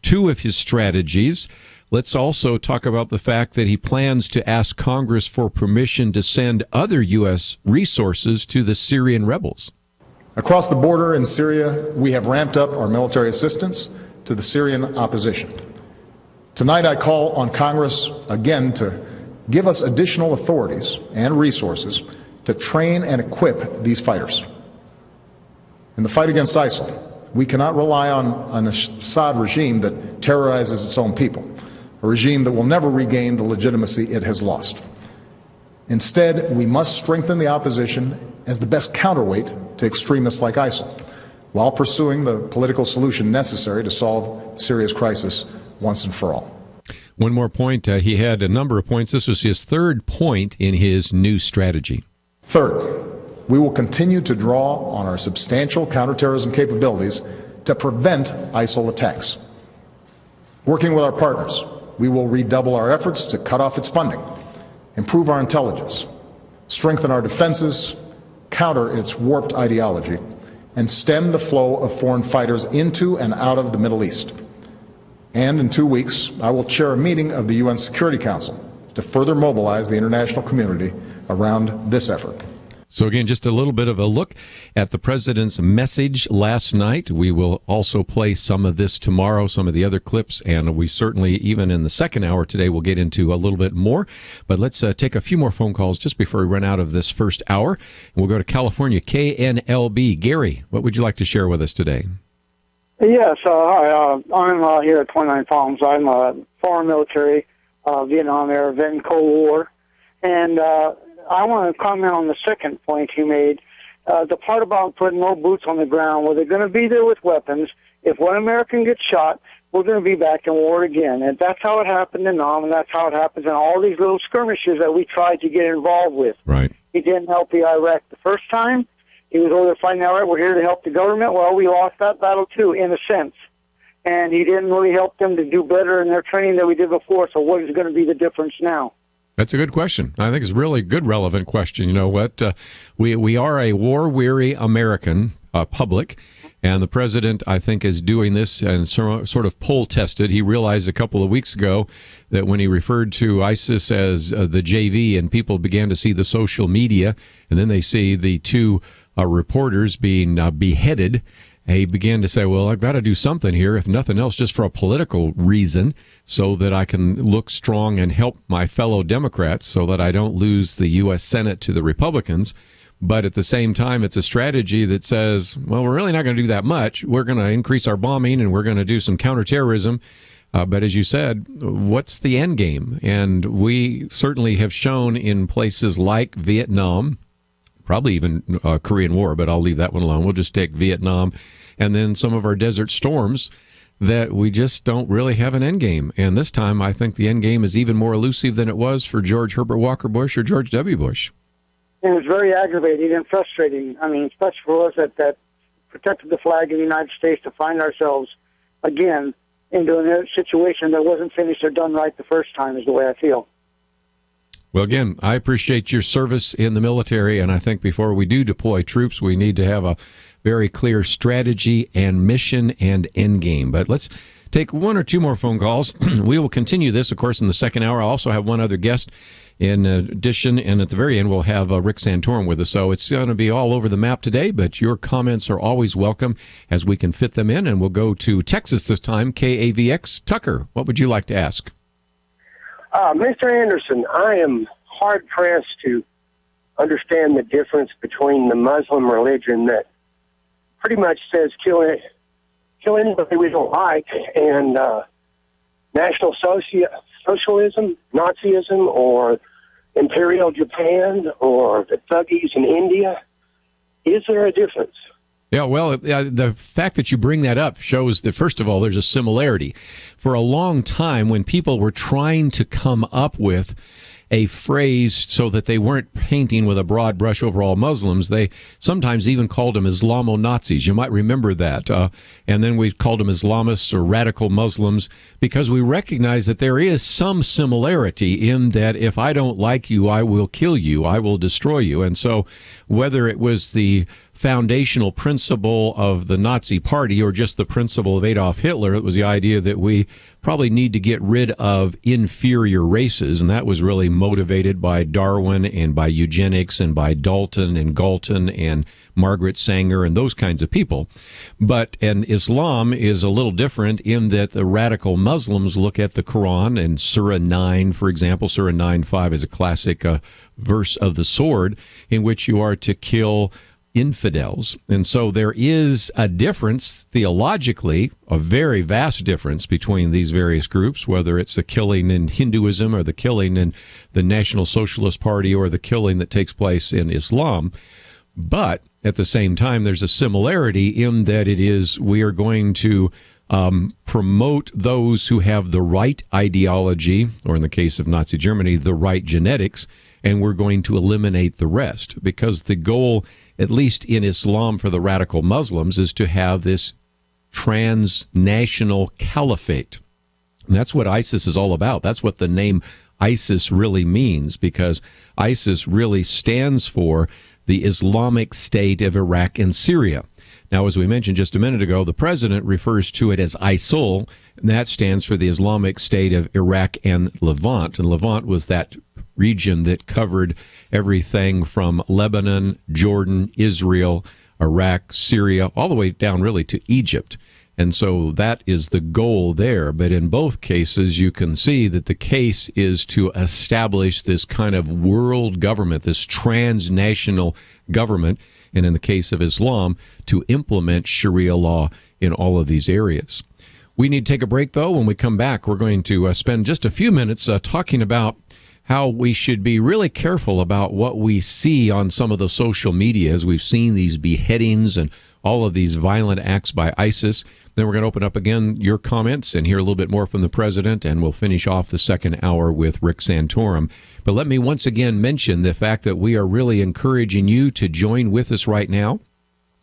two of his strategies. Let's also talk about the fact that he plans to ask Congress for permission to send other U.S. resources to the Syrian rebels. Across the border in Syria, we have ramped up our military assistance to the Syrian opposition. Tonight I call on Congress again to give us additional authorities and resources to train and equip these fighters. In the fight against ISIL, we cannot rely on an Assad regime that terrorizes its own people, a regime that will never regain the legitimacy it has lost. Instead, we must strengthen the opposition as the best counterweight to extremists like ISIL, while pursuing the political solution necessary to solve Syria's crisis once and for all. One more point. He had a number of points. This was his third point in his new strategy. Third, we will continue to draw on our substantial counterterrorism capabilities to prevent ISIL attacks. Working with our partners, we will redouble our efforts to cut off its funding, improve our intelligence, strengthen our defenses, counter its warped ideology, and stem the flow of foreign fighters into and out of the Middle East. And in 2 weeks, I will chair a meeting of the UN Security Council to further mobilize the international community around this effort. So again, just a little bit of a look at the president's message last night. We will also play some of this tomorrow, some of the other clips, and we certainly, even in the second hour today, will get into a little bit more. But let's take a few more phone calls just before we run out of this first hour. We'll go to California, KNLB. Gary, what would you like to share with us today? Yes, hi. I'm here at 29 Palms. I'm a foreign military, Vietnam era, then Cold War. And I want to comment on the second point you made, the part about putting no boots on the ground, where they're going to be there with weapons. If one American gets shot, we're going to be back in war again. And that's how it happened in Nam, and that's how it happens in all these little skirmishes that we tried to get involved with. Right. He didn't help the Iraq the first time. He was over there fighting Iraq. We're here to help the government. Well, we lost that battle, too, in a sense. And he didn't really help them to do better in their training than we did before. So what is going to be the difference now? That's a good question. I think it's a really good, relevant question. You know what? We are a war-weary American public, and the president, I think, is doing this and sort of poll-tested. He realized a couple of weeks ago that when he referred to ISIS as the JV, and people began to see the social media, and then they see the two reporters being beheaded, he began to say, well, I've got to do something here, if nothing else, just for a political reason, so that I can look strong and help my fellow Democrats so that I don't lose the U.S. Senate to the Republicans. But at the same time, it's a strategy that says, well, we're really not going to do that much. We're going to increase our bombing and we're going to do some counterterrorism. But as you said, what's the end game? And we certainly have shown in places like Vietnam, probably even Korean War, but I'll leave that one alone. We'll just take Vietnam and then some of our Desert Storms, that we just don't really have an end game. And this time, I think the end game is even more elusive than it was for George Herbert Walker Bush or George W. Bush. And it was very aggravating and frustrating. I mean, especially for us that protected the flag of the United States, to find ourselves again into a situation that wasn't finished or done right the first time, is the way I feel. Well, again, I appreciate your service in the military, and I think before we do deploy troops, we need to have a very clear strategy and mission and end game. But let's take one or two more phone calls. We will continue this, of course, in the second hour. I also have one other guest in addition, and at the very end, we'll have Rick Santorum with us. So it's going to be all over the map today, but your comments are always welcome as we can fit them in. And we'll go to Texas this time, KAVX. Tucker, what would you like to ask? Mr. Anderson, I am hard-pressed to understand the difference between the Muslim religion that pretty much says kill anybody we don't like, and National Socialism, Nazism, or Imperial Japan, or the Thuggies in India. Is there a difference? Yeah, well, the fact that you bring that up shows that, first of all, there's a similarity. For a long time, when people were trying to come up with a phrase so that they weren't painting with a broad brush over all Muslims, they sometimes even called them Islamo-Nazis. You might remember that. And then we called them Islamists or radical Muslims, because we recognize that there is some similarity in that if I don't like you, I will kill you, I will destroy you. And so whether it was the foundational principle of the Nazi Party or just the principle of Adolf Hitler, it was the idea that we probably need to get rid of inferior races, and that was really motivated by Darwin and by eugenics and by Dalton and Galton and Margaret Sanger and those kinds of people. And Islam is a little different in that the radical Muslims look at the Quran and Surah 9, for example. Surah 9:5 is a classic verse of the sword in which you are to kill infidels. And so there is a difference theologically, a very vast difference between these various groups, whether it's the killing in Hinduism or the killing in the National Socialist Party or the killing that takes place in Islam. But at the same time, there's a similarity in that it is, we are going to promote those who have the right ideology, or in the case of Nazi Germany, the right genetics, and we're going to eliminate the rest, because the goal, at least in Islam for the radical Muslims, is to have this transnational caliphate. And that's what ISIS is all about. That's what the name ISIS really means, because ISIS really stands for the Islamic State of Iraq and Syria. Now, as we mentioned just a minute ago, the president refers to it as ISIL, and that stands for the Islamic State of Iraq and Levant. And Levant was that region that covered everything from Lebanon, Jordan, Israel, Iraq, Syria, all the way down really to Egypt. And so that is the goal there. But in both cases, you can see that the case is to establish this kind of world government, this transnational government, and in the case of Islam, to implement Sharia law in all of these areas. We need to take a break, though. When we come back, we're going to spend just a few minutes talking about how we should be really careful about what we see on some of the social media, as we've seen these beheadings and all of these violent acts by ISIS. Then we're going to open up again your comments and hear a little bit more from the president, and we'll finish off the second hour with Rick Santorum. But let me once again mention the fact that we are really encouraging you to join with us right now,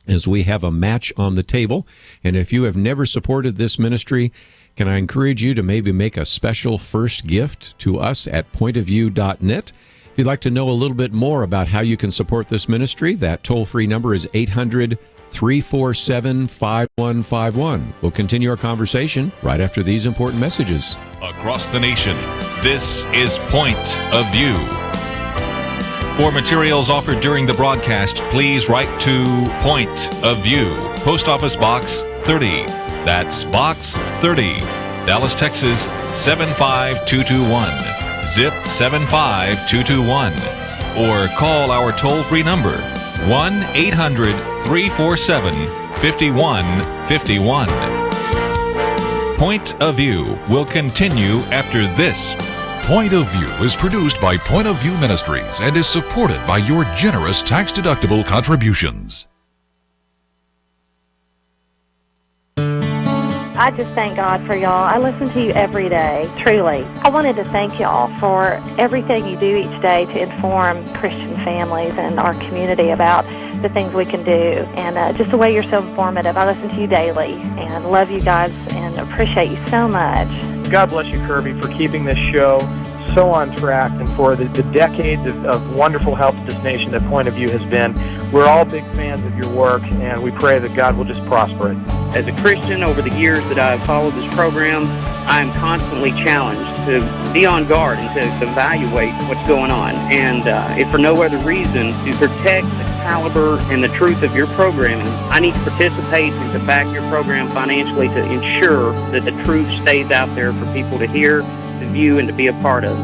as we have a match on the table. And if you have never supported this ministry, can I encourage you to maybe make a special first gift to us at pointofview.net? If you'd like to know a little bit more about how you can support this ministry, that toll-free number is 800-347-5151. We'll continue our conversation right after these important messages. Across the nation, this is Point of View. For materials offered during the broadcast, please write to Point of View, Post Office Box 30. That's Box 30, Dallas, Texas 75221. Zip 75221. Or call our toll-free number 1-800-347-5151. Point of View will continue after this. Point of View is produced by Point of View Ministries and is supported by your generous tax-deductible contributions. I just thank God for y'all. I listen to you every day, truly. I wanted to thank y'all for everything you do each day to inform Christian families and our community about the things we can do, and just the way you're so informative. I listen to you daily and love you guys and appreciate you so much. God bless you, Kirby, for keeping this show so on track and for the decades of wonderful help to this nation that Point of View has been. We're all big fans of your work, and we pray that God will just prosper it. As a Christian, over the years that I've followed this program, I am constantly challenged to be on guard and to evaluate what's going on. And if for no other reason, to protect the caliber and the truth of your programming, I need to participate and to back your program financially to ensure that the truth stays out there for people to hear, to view, and to be a part of.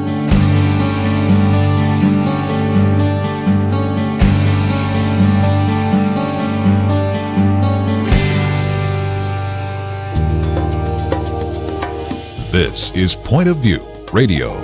This is Point of View Radio.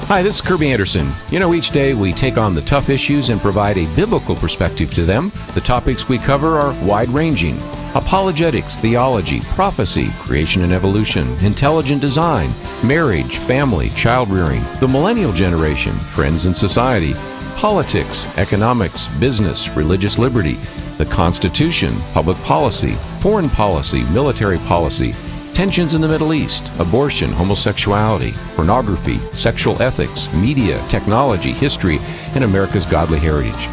Hi, this is Kirby Anderson. You know, each day we take on the tough issues and provide a biblical perspective to them. The topics we cover are wide-ranging: apologetics, theology, prophecy, creation and evolution, intelligent design, marriage, family, child-rearing, the millennial generation, friends and society, politics, economics, business, religious liberty, the Constitution, public policy, foreign policy, military policy, tensions in the Middle East, abortion, homosexuality, pornography, sexual ethics, media, technology, history, and America's godly heritage.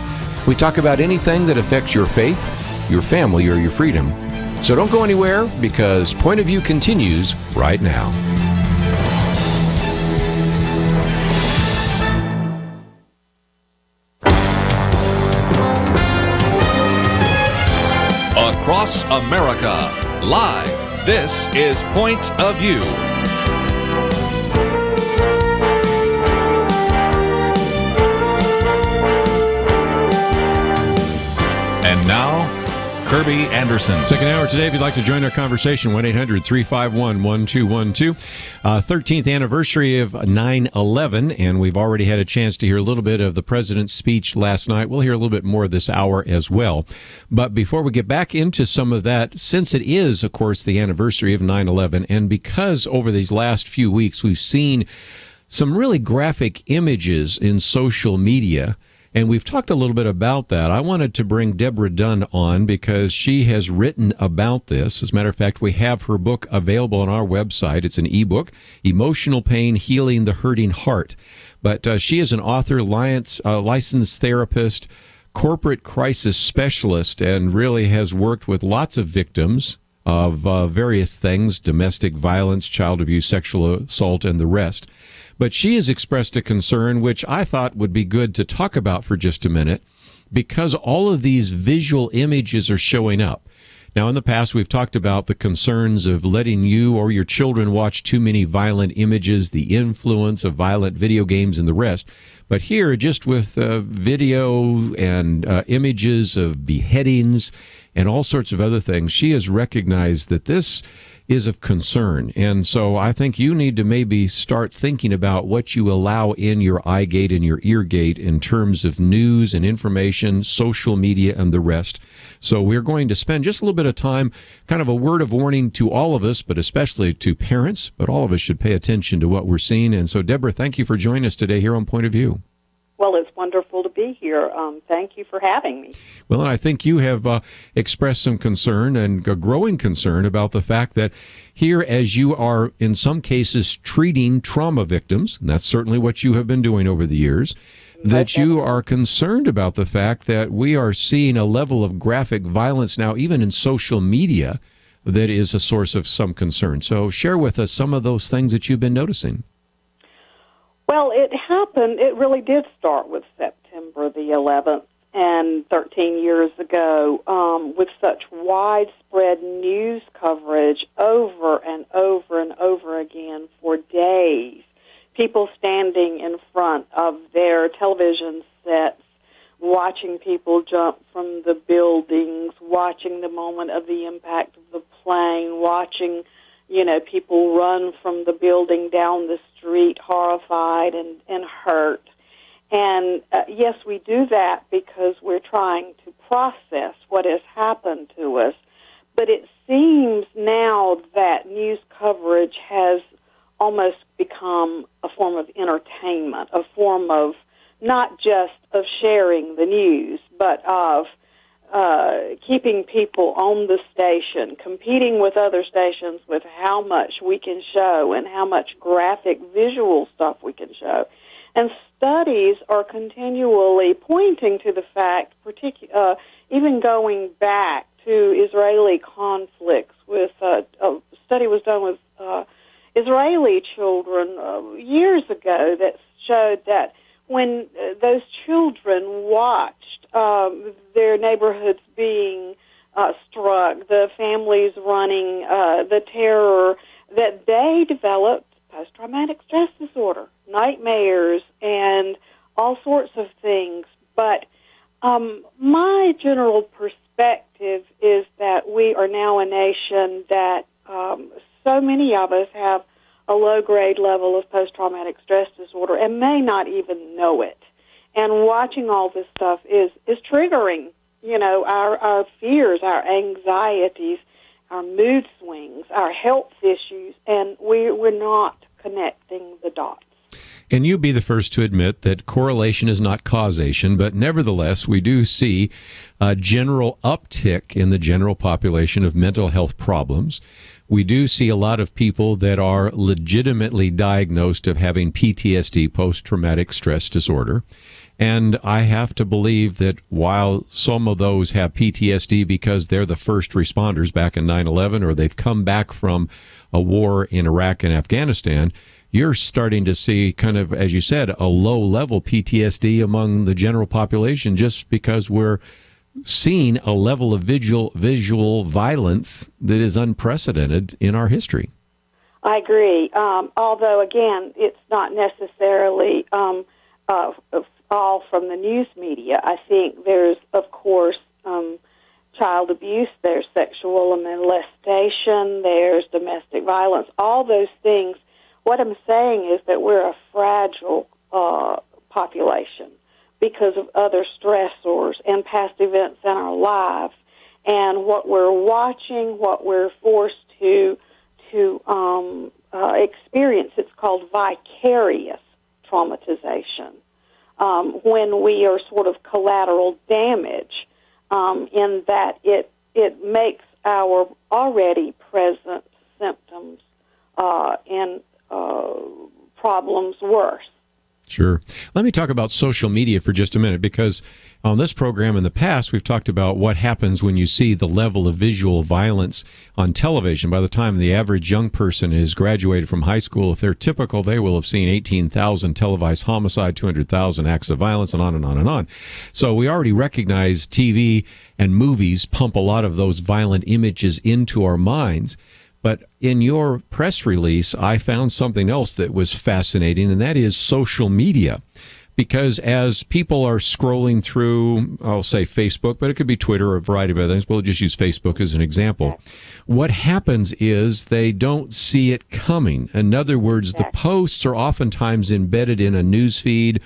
We talk about anything that affects your faith, your family, or your freedom. So don't go anywhere, because Point of View continues right now. Across America, live. This is Point of View. And now, Kirby Anderson. Second hour today, if you'd like to join our conversation, 1-800-351-1212. 13th anniversary of 9/11, and we've already had a chance to hear a little bit of the president's speech last night. We'll hear a little bit more this hour as well. But before we get back into some of that, since it is, of course, the anniversary of 9/11, and because over these last few weeks we've seen some really graphic images in social media, and we've talked a little bit about that. I wanted to bring Deborah Dunn on because she has written about this. As a matter of fact, we have her book available on our website. It's an ebook, Emotional Pain, Healing the Hurting Heart. But she is an author, licensed therapist, corporate crisis specialist, and really has worked with lots of victims of various things: domestic violence, child abuse, sexual assault, and the rest. But she has expressed a concern, which I thought would be good to talk about for just a minute, because all of these visual images are showing up. Now, in the past, we've talked about the concerns of letting you or your children watch too many violent images, the influence of violent video games, and the rest. But here, just with video and images of beheadings and all sorts of other things, she has recognized that this is of concern. And so I think you need to maybe start thinking about what you allow in your eye gate and your ear gate in terms of news and information, social media, and the rest. So we're going to spend just a little bit of time, kind of a word of warning to all of us, but especially to parents. But all of us should pay attention to what we're seeing. And so, Deborah, thank you for joining us today here on Point of View. Well, it's wonderful to be here. Thank you for having me. Well, and I think you have expressed some concern, and a growing concern, about the fact that here, as you are in some cases treating trauma victims, and that's certainly what you have been doing over the years, that you are concerned about the fact that we are seeing a level of graphic violence now, even in social media, that is a source of some concern. So share with us some of those things that you've been noticing. Well, it really did start with September the 11th, and 13 years ago, with such widespread news coverage over and over and over again for days. People standing in front of their television sets, watching people jump from the buildings, watching the moment of the impact of the plane, watching people run from the building down the street horrified and hurt. And yes, we do that because we're trying to process what has happened to us. But it seems now that news coverage has almost become a form of entertainment, a form of not just of sharing the news, but of keeping people on the station, competing with other stations with how much we can show and how much graphic visual stuff we can show. And studies are continually pointing to the fact, even going back to Israeli conflicts, with a study was done with Israeli children years ago that showed that when those children watched their neighborhoods being struck, the families running, the terror, that they developed post-traumatic stress disorder, nightmares, and all sorts of things. But my general perspective is that we are now a nation that so many of us have a low-grade level of post-traumatic stress disorder and may not even know it. And watching all this stuff is triggering, our fears, our anxieties, our mood swings, our health issues, and we're not connecting the dots. And you be the first to admit that correlation is not causation, but nevertheless, we do see a general uptick in the general population of mental health problems. We do see a lot of people that are legitimately diagnosed of having PTSD, post-traumatic stress disorder. And I have to believe that while some of those have PTSD because they're the first responders back in 9/11 or they've come back from a war in Iraq and Afghanistan, you're starting to see kind of, as you said, a low-level PTSD among the general population just because we're seeing a level of visual violence that is unprecedented in our history. I agree. Although, again, it's not necessarily all from the news media. I think there's, of course, child abuse, there's sexual molestation, there's domestic violence, all those things. What I'm saying is that we're a fragile population because of other stressors and past events in our lives. And what we're watching, what we're forced to experience, it's called vicarious traumatization, when we are sort of collateral damage, in that it makes our already present symptoms and problems worse. Sure. Let me talk about social media for just a minute, because on this program in the past, we've talked about what happens when you see the level of visual violence on television. By the time the average young person is graduated from high school, if they're typical, they will have seen 18,000 televised homicide, 200,000 acts of violence, and on and on and on. So we already recognize TV and movies pump a lot of those violent images into our minds. But in your press release, I found something else that was fascinating, and that is social media. Because as people are scrolling through, I'll say Facebook, but it could be Twitter or a variety of other things. We'll just use Facebook as an example. What happens is they don't see it coming. In other words, the posts are oftentimes embedded in a news feed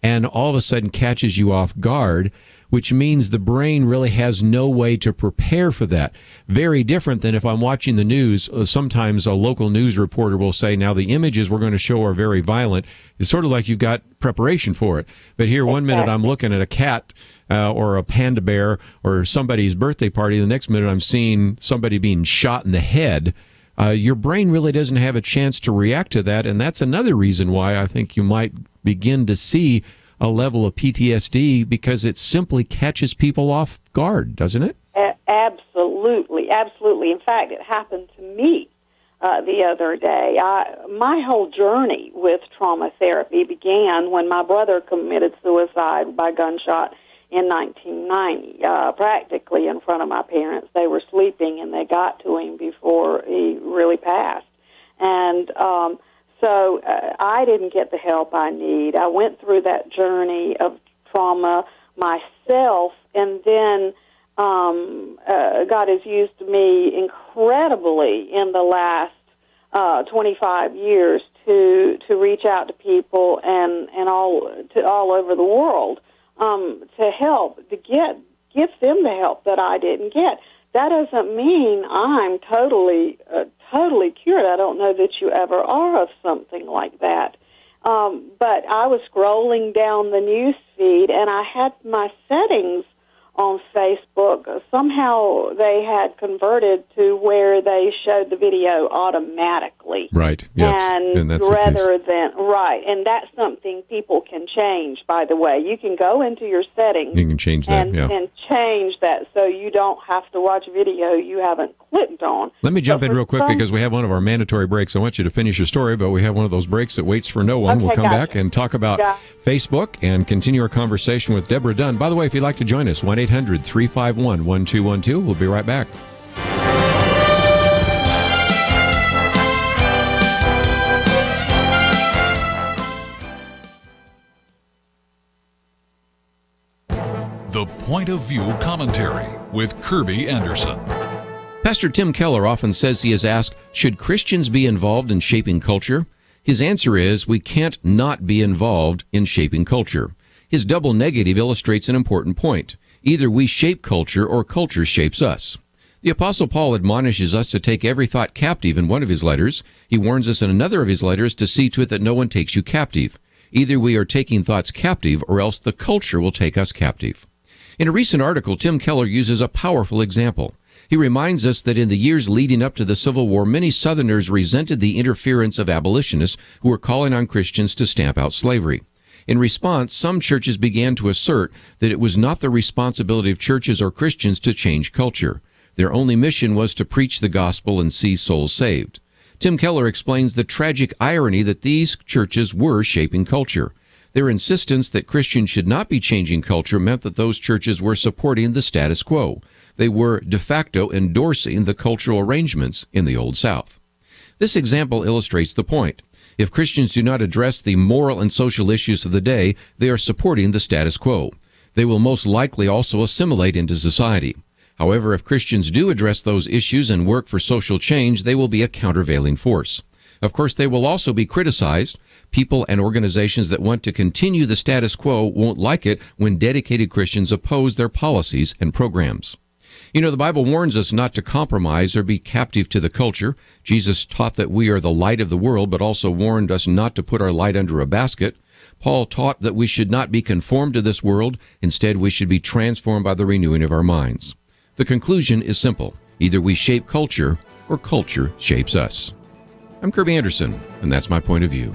and all of a sudden catches you off guard, which means the brain really has no way to prepare for that. Very different than if I'm watching the news. Sometimes a local news reporter will say, now the images we're going to show are very violent. It's sort of like you've got preparation for it. But here, one minute I'm looking at a cat or a panda bear or somebody's birthday party. The next minute I'm seeing somebody being shot in the head. Your brain really doesn't have a chance to react to that. And that's another reason why I think you might begin to see a level of PTSD, because it simply catches people off guard, doesn't it? Absolutely, absolutely. In fact, it happened to me the other day. My whole journey with trauma therapy began when my brother committed suicide by gunshot in 1990, practically in front of my parents. They were sleeping, and they got to him before he really passed. And So I didn't get the help I need. I went through that journey of trauma myself, and then God has used me incredibly in the last 25 years to reach out to people and all over the world to help, to give them the help that I didn't get. That doesn't mean I'm totally cured. I don't know that you ever are of something like that. But I was scrolling down the news feed, and I had my settings on Facebook. Somehow they had converted to where they showed the video automatically. Right. Yes. And that's rather than, right. And that's something people can change, by the way. You can go into your settings. You can change that, and change that so you don't have to watch video you haven't clicked on. Let me jump in real quick because we have one of our mandatory breaks. I want you to finish your story, but we have one of those breaks that waits for no one. Okay, we'll come back and talk about Facebook and continue our conversation with Deborah Dunn. By the way, if you'd like to join us, 1-800-351-1212. We'll be right back. The Point of View Commentary with Kirby Anderson. Pastor Tim Keller often says he is asked, should Christians be involved in shaping culture? His answer is, we can't not be involved in shaping culture. His double negative illustrates an important point. Either we shape culture or culture shapes us. The Apostle Paul admonishes us to take every thought captive in one of his letters. He warns us in another of his letters to see to it that no one takes you captive. Either we are taking thoughts captive or else the culture will take us captive. In a recent article, Tim Keller uses a powerful example. He reminds us that in the years leading up to the Civil War, many Southerners resented the interference of abolitionists who were calling on Christians to stamp out slavery. In response, some churches began to assert that it was not the responsibility of churches or Christians to change culture. Their only mission was to preach the gospel and see souls saved. Tim Keller explains the tragic irony that these churches were shaping culture. Their insistence that Christians should not be changing culture meant that those churches were supporting the status quo. They were de facto endorsing the cultural arrangements in the Old South. This example illustrates the point. If Christians do not address the moral and social issues of the day, they are supporting the status quo. They will most likely also assimilate into society. However, if Christians do address those issues and work for social change, they will be a countervailing force. Of course, they will also be criticized. People and organizations that want to continue the status quo won't like it when dedicated Christians oppose their policies and programs. You know, the Bible warns us not to compromise or be captive to the culture. Jesus taught that we are the light of the world, but also warned us not to put our light under a basket. Paul taught that we should not be conformed to this world. Instead, we should be transformed by the renewing of our minds. The conclusion is simple. Either we shape culture or culture shapes us. I'm Kirby Anderson, and that's my point of view.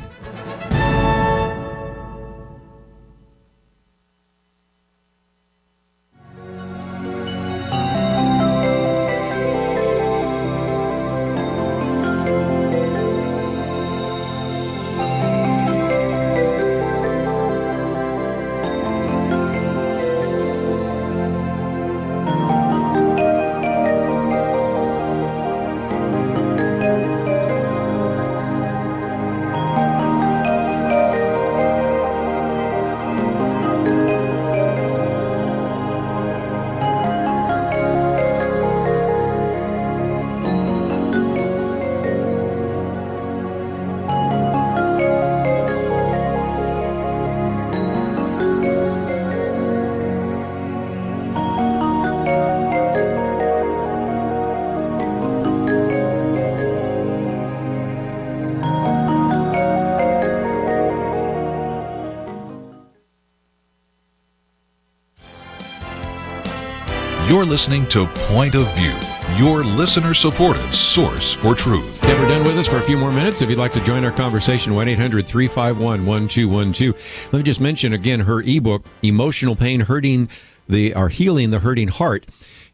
You're listening to Point of View, your listener-supported source for truth. Deborah Dunn with us for a few more minutes. If you'd like to join our conversation, 1-800-351-1212. Let me just mention again, her ebook, Emotional Pain, Healing the Hurting Heart,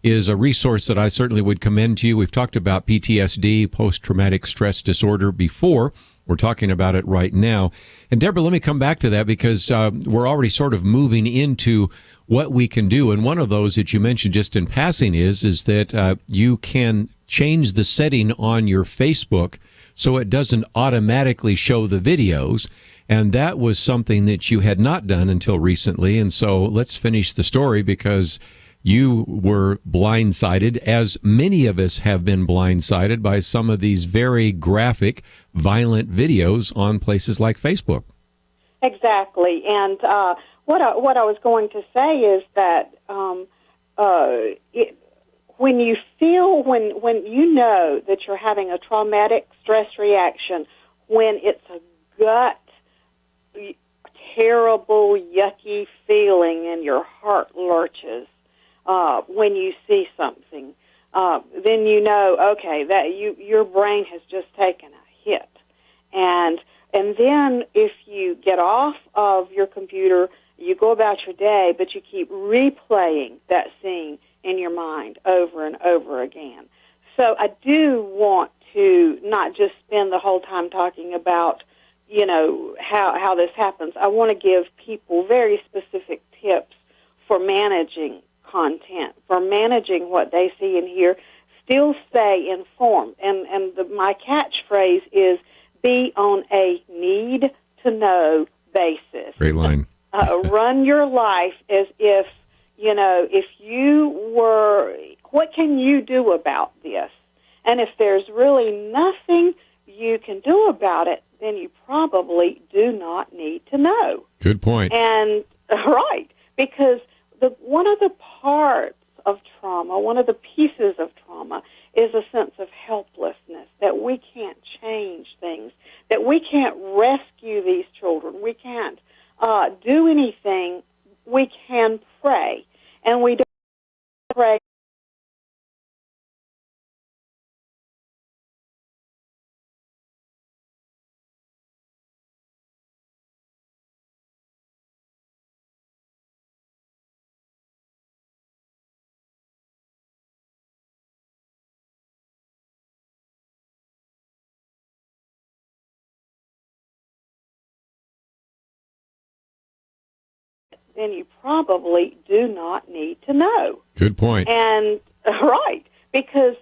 is a resource that I certainly would commend to you. We've talked about PTSD, post-traumatic stress disorder, before. We're talking about it right now. And Deborah, let me come back to that because we're already sort of moving into what we can do. And one of those that you mentioned just in passing is that you can change the setting on your Facebook so it doesn't automatically show the videos. And that was something that you had not done until recently. And so let's finish the story because you were blindsided, as many of us have been blindsided by some of these very graphic, violent videos on places like Facebook. Exactly. And what I was going to say is that when you feel, when you know that you're having a traumatic stress reaction, when it's a gut, terrible, yucky feeling and your heart lurches, when you see something, then you know, okay, that your brain has just taken a hit. And then if you get off of your computer, you go about your day, but you keep replaying that scene in your mind over and over again. So I do want to not just spend the whole time talking about, how this happens. I want to give people very specific tips for managing content, for managing what they see and hear, still stay informed. And my catchphrase is be on a need-to-know basis. Great line. Run your life as if you were, what can you do about this? And if there's really nothing you can do about it, then you probably do not need to know. Good point. And right, because one of the parts of trauma, one of the pieces of trauma, is a sense of helplessness, that we can't change things, that we can't rescue these children, we can't do anything. We can pray, and we don't pray. Then you probably do not need to know. Good point. And right, because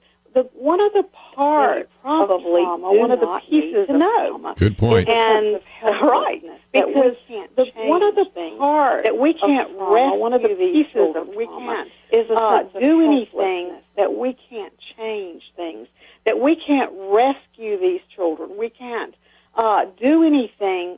one of the parts probably one of the pieces to know. Good point. And right, because one of the parts that we can't rescue one of the pieces of we can't is do anything, that we can't change things, that we can't rescue these children, we can't do anything.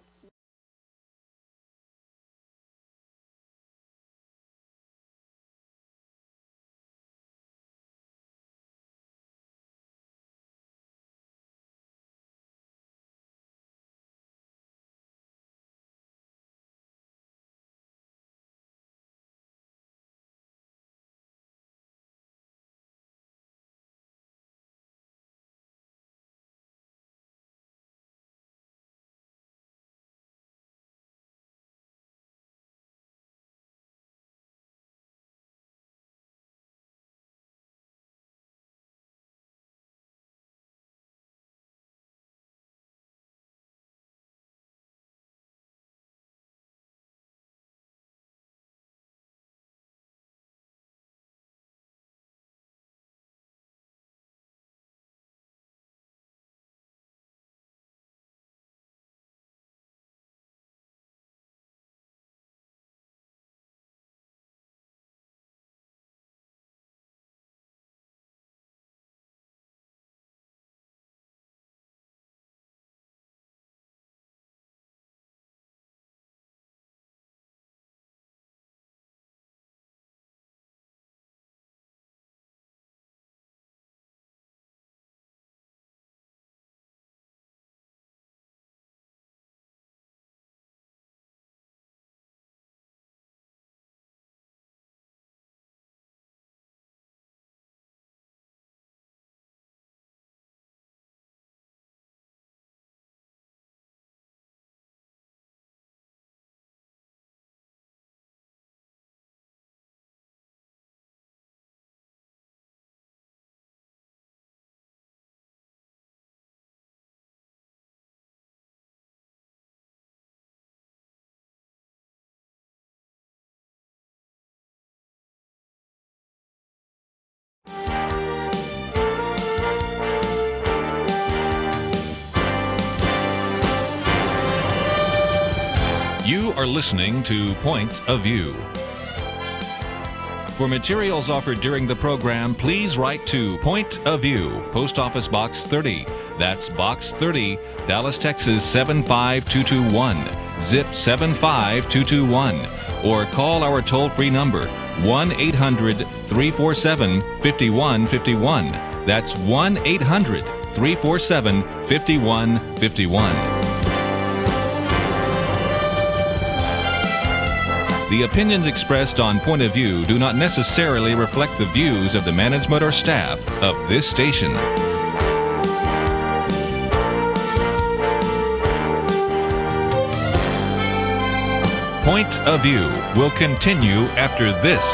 You are listening to Point of View. For materials offered during the program, please write to Point of View, Post Office Box 30. That's Box 30, Dallas, Texas 75221, zip 75221. Or call our toll-free number, 1-800-347-5151. That's 1-800-347-5151. The opinions expressed on Point of View do not necessarily reflect the views of the management or staff of this station. Point of View will continue after this.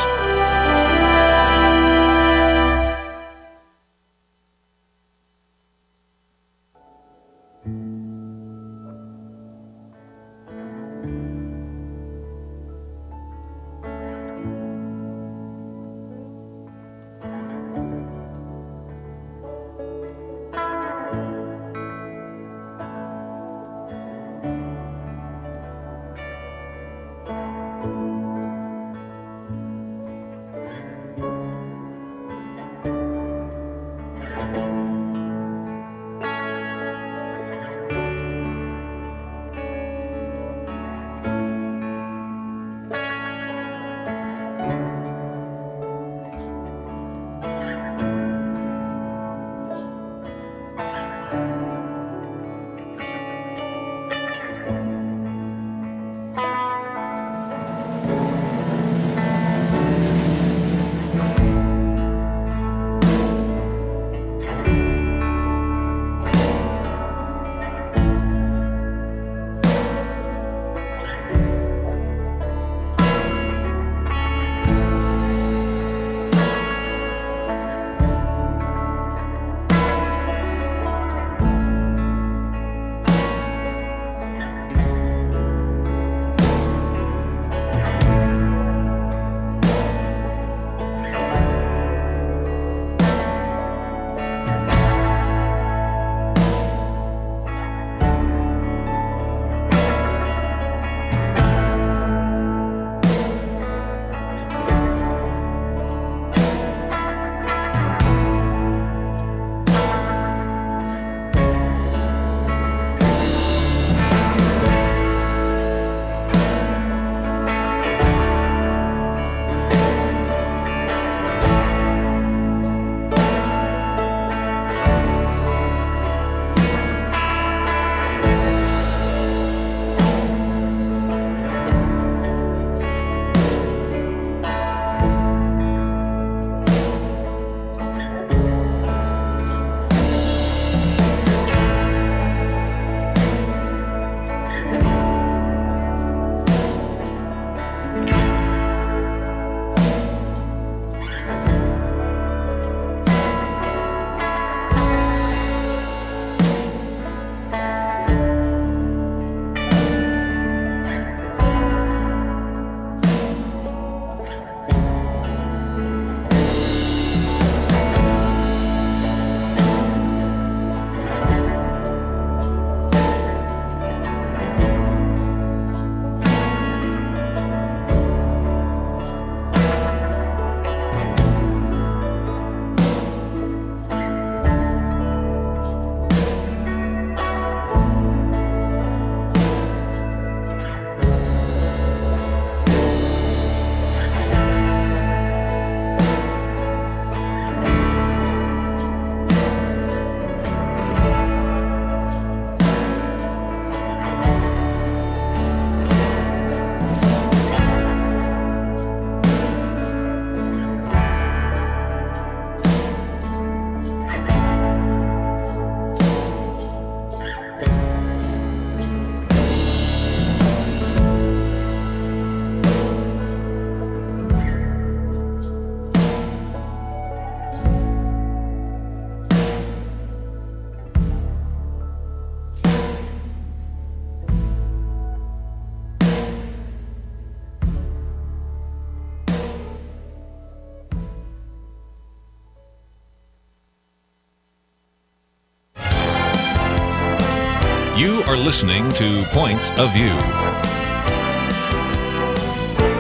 are listening to Point of View.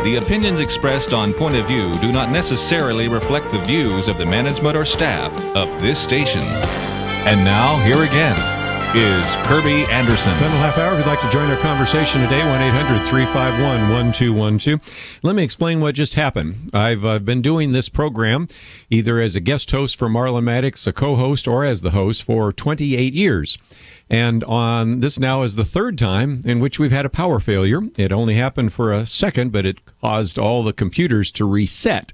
The opinions expressed on Point of View do not necessarily reflect the views of the management or staff of this station. And now, here again is Kirby Anderson. Final half hour. If you'd like to join our conversation today, 1-800-351-1212. Let me explain what just happened. I've been doing this program either as a guest host for Marlon Maddox, a co-host, or as the host for 28 years. And on this now is the third time in which we've had a power failure. It only happened for a second, but it caused all the computers to reset.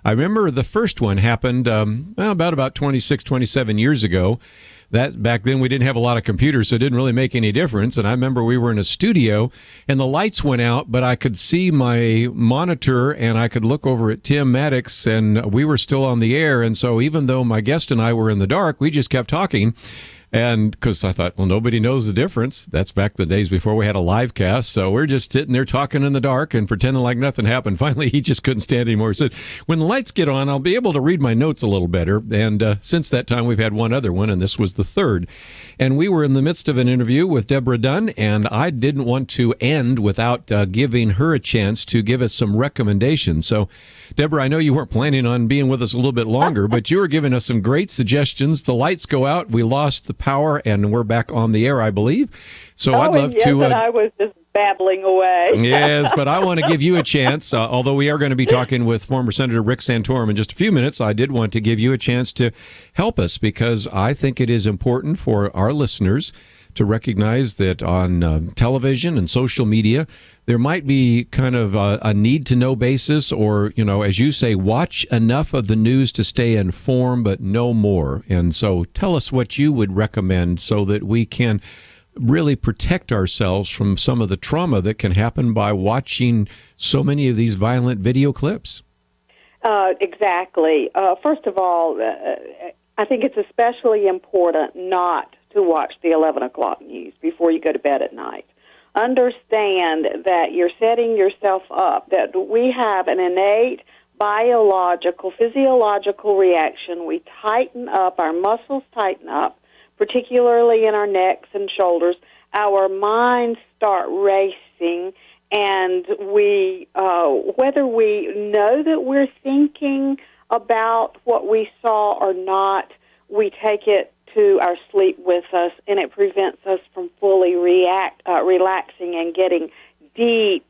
I remember the first one happened about 26, 27 years ago. That back then we didn't have a lot of computers, so it didn't really make any difference. And I remember we were in a studio and the lights went out, but I could see my monitor and I could look over at Tim Maddox and we were still on the air. And so even though my guest and I were in the dark, we just kept talking. And because I thought, well, nobody knows the difference. That's back the days before we had a live cast. So we're just sitting there talking in the dark and pretending like nothing happened. Finally, he just couldn't stand it anymore. He said, when the lights get on, I'll be able to read my notes a little better. And since that time, we've had one other one, and this was the third. And we were in the midst of an interview with Deborah Dunn, and I didn't want to end without giving her a chance to give us some recommendations. So, Deborah, I know you weren't planning on being with us a little bit longer, but you were giving us some great suggestions. The lights go out, we lost the power, and we're back on the air, I believe. So I'd love to. And I was just babbling away. Yes, but I want to give you a chance. Although we are going to be talking with former Senator Rick Santorum in just a few minutes, I did want to give you a chance to help us because I think it is important for our listeners to recognize that on television and social media, there might be kind of a need-to-know basis or, you know, as you say, watch enough of the news to stay informed, but no more. And so tell us what you would recommend so that we can really protect ourselves from some of the trauma that can happen by watching so many of these violent video clips. Exactly. First of all, I think it's especially important not to watch the 11 o'clock news before you go to bed at night. Understand that you're setting yourself up, that we have an innate biological, physiological reaction. We tighten up, our muscles tighten up, particularly in our necks and shoulders. Our minds start racing, and we, whether we know that we're thinking about what we saw or not, we take it to our sleep with us, and it prevents us from fully relaxing and getting deep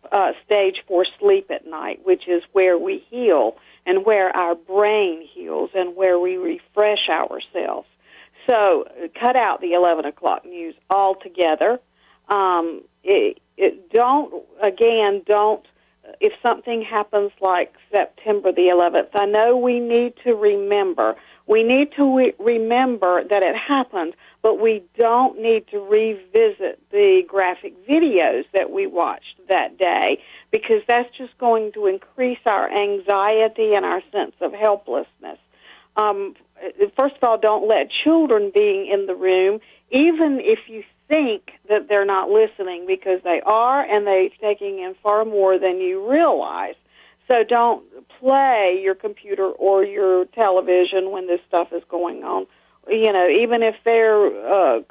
stage 4 sleep at night, which is where we heal and where our brain heals and where we refresh ourselves. So cut out the 11 o'clock news altogether. Don't, if something happens like September the 11th, I know we need to remember. We need to remember that it happened, but we don't need to revisit the graphic videos that we watched that day because that's just going to increase our anxiety and our sense of helplessness. First of all, don't let children being in the room, even if you think that they're not listening, because they are, and they're taking in far more than you realize. So don't play your computer or your television when this stuff is going on, you know, even if they're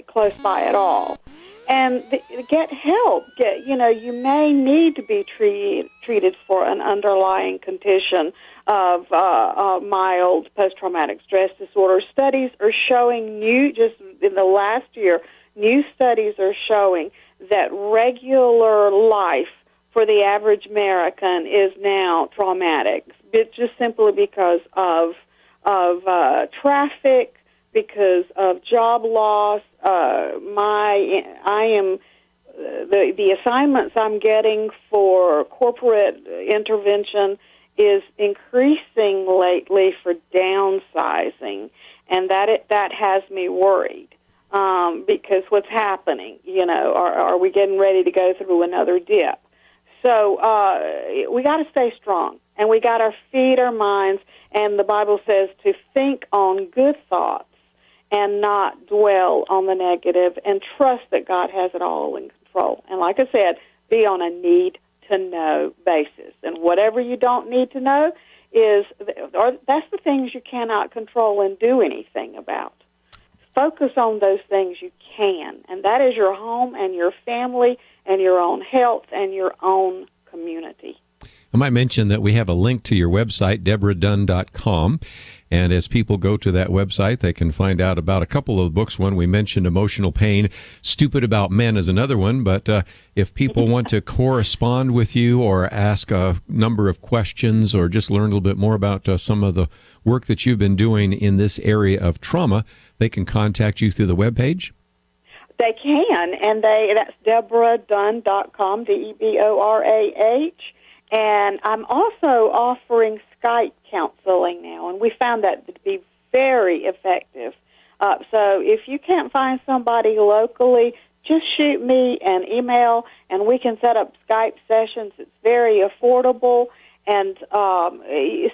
close by at all. And get help. You may need to be treated for an underlying condition of mild post-traumatic stress disorder. Studies are showing just in the last year, new studies are showing that regular life for the average American is now traumatic, just simply because of traffic, because of job loss. The assignments I'm getting for corporate intervention is increasing lately for downsizing, and that has me worried. Because what's happening, are we getting ready to go through another dip? So we got to stay strong, and we got to feed our minds, and the Bible says to think on good thoughts and not dwell on the negative, and trust that God has it all in control. And like I said, be on a need-to-know basis. And whatever you don't need to know that's the things you cannot control and do anything about. focus on those things you can, and that is your home and your family and your own health and your own community. I might mention that we have a link to your website, DeborahDunn.com. And as people go to that website, they can find out about a couple of books. One we mentioned, Emotional Pain. Stupid About Men is another one. But if people want to correspond with you or ask a number of questions or just learn a little bit more about some of the work that you've been doing in this area of trauma, they can contact you through the webpage? They can, and that's DeborahDunn.com, DeborAh. And I'm also offering Skype counseling now, and we found that to be very effective. So if you can't find somebody locally, just shoot me an email, and we can set up Skype sessions. It's very affordable. And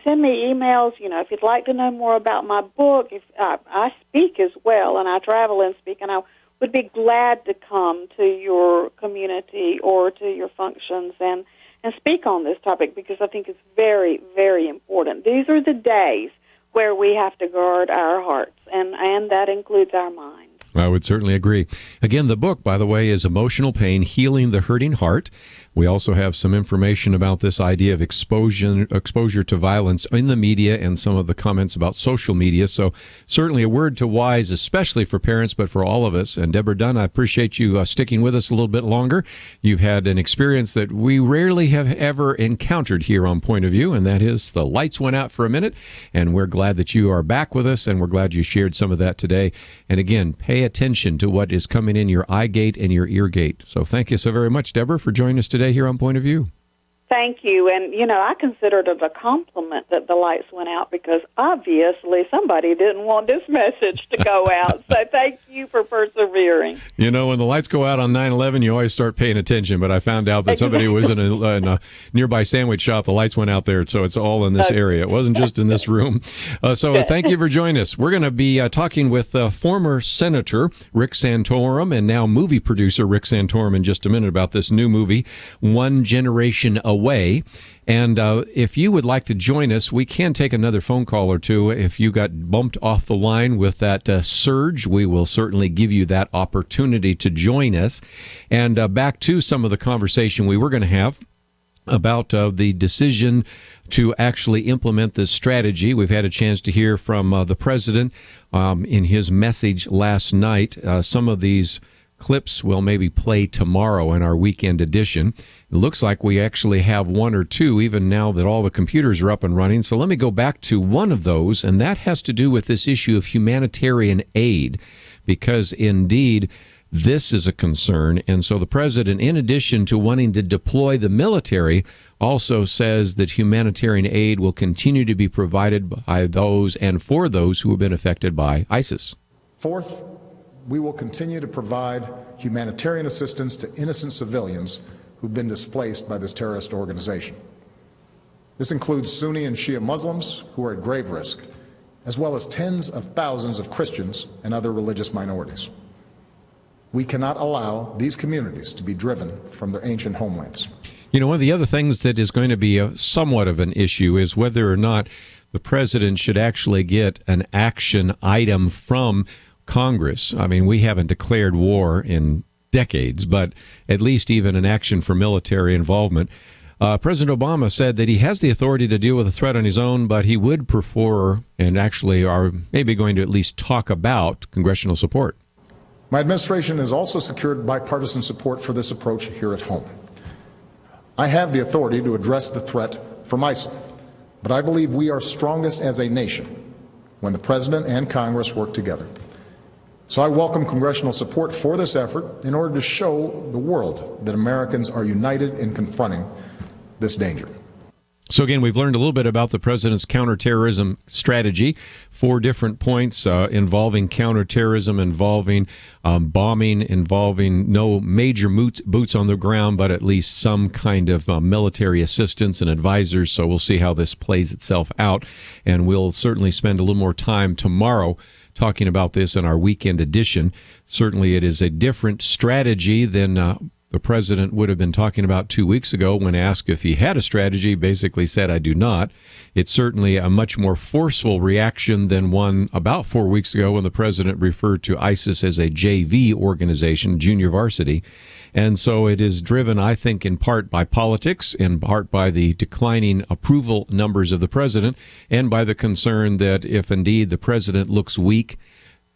send me emails, if you'd like to know more about my book. If I speak as well, and I travel and speak, and I would be glad to come to your community or to your functions and speak on this topic, because I think it's very, very important. These are the days where we have to guard our hearts, and that includes our minds. I would certainly agree. Again, the book, by the way, is Emotional Pain, Healing the Hurting Heart. We also have some information about this idea of exposure to violence in the media and some of the comments about social media. So certainly a word to wise, especially for parents, but for all of us. And Deborah Dunn, I appreciate you sticking with us a little bit longer. You've had an experience that we rarely have ever encountered here on Point of View, and that is the lights went out for a minute, and we're glad that you are back with us, and we're glad you shared some of that today. And again, pay attention to what is coming in your eye gate and your ear gate. So thank you so very much, Deborah, for joining us today here on Point of View. Thank you. And, I considered it a compliment that the lights went out, because obviously somebody didn't want this message to go out. So thank you for persevering. When the lights go out on 9/11, you always start paying attention. But I found out that somebody was in a nearby sandwich shop. The lights went out there, so it's all in this area. It wasn't just in this room. So thank you for joining us. We're going to be talking with former Senator Rick Santorum and now movie producer Rick Santorum in just a minute about this new movie, One Generation Away. And if you would like to join us, we can take another phone call or two. If you got bumped off the line with that surge, we will certainly give you that opportunity to join us. And back to some of the conversation we were going to have about the decision to actually implement this strategy. We've had a chance to hear from the president in his message last night. Some of these clips will maybe play tomorrow in our weekend edition. It looks like we actually have one or two, even now that all the computers are up and running. So let me go back to one of those, and that has to do with this issue of humanitarian aid, because indeed this is a concern. And so the president, in addition to wanting to deploy the military, also says that humanitarian aid will continue to be provided by those and for those who have been affected by ISIS. Fourth, we will continue to provide humanitarian assistance to innocent civilians who've been displaced by this terrorist organization. This includes Sunni and Shia Muslims who are at grave risk, as well as tens of thousands of Christians and other religious minorities. We cannot allow these communities to be driven from their ancient homelands. One of the other things that is going to be somewhat of an issue is whether or not the president should actually get an action item from Congress. I mean, we haven't declared war in decades, but at least even an action for military involvement. President Obama said that he has the authority to deal with a threat on his own, but he would prefer, and actually are maybe going to at least talk about, congressional support. My administration has also secured bipartisan support for this approach here at home. I have the authority to address the threat from ISIL, but I believe we are strongest as a nation when the President and Congress work together. So I welcome congressional support for this effort in order to show the world that Americans are united in confronting this danger. So again, we've learned a little bit about the president's counterterrorism strategy. 4 different points involving counterterrorism, involving bombing, involving no major boots on the ground, but at least some kind of military assistance and advisors. So we'll see how this plays itself out. And we'll certainly spend a little more time tomorrow talking about this in our weekend edition. Certainly it is a different strategy than the president would have been talking about 2 weeks ago when asked if he had a strategy, basically said, I do not. It's certainly a much more forceful reaction than one about 4 weeks ago when the president referred to ISIS as a JV organization, junior varsity. And so it is driven, I think, in part by politics, in part by the declining approval numbers of the president, and by the concern that if indeed the president looks weak,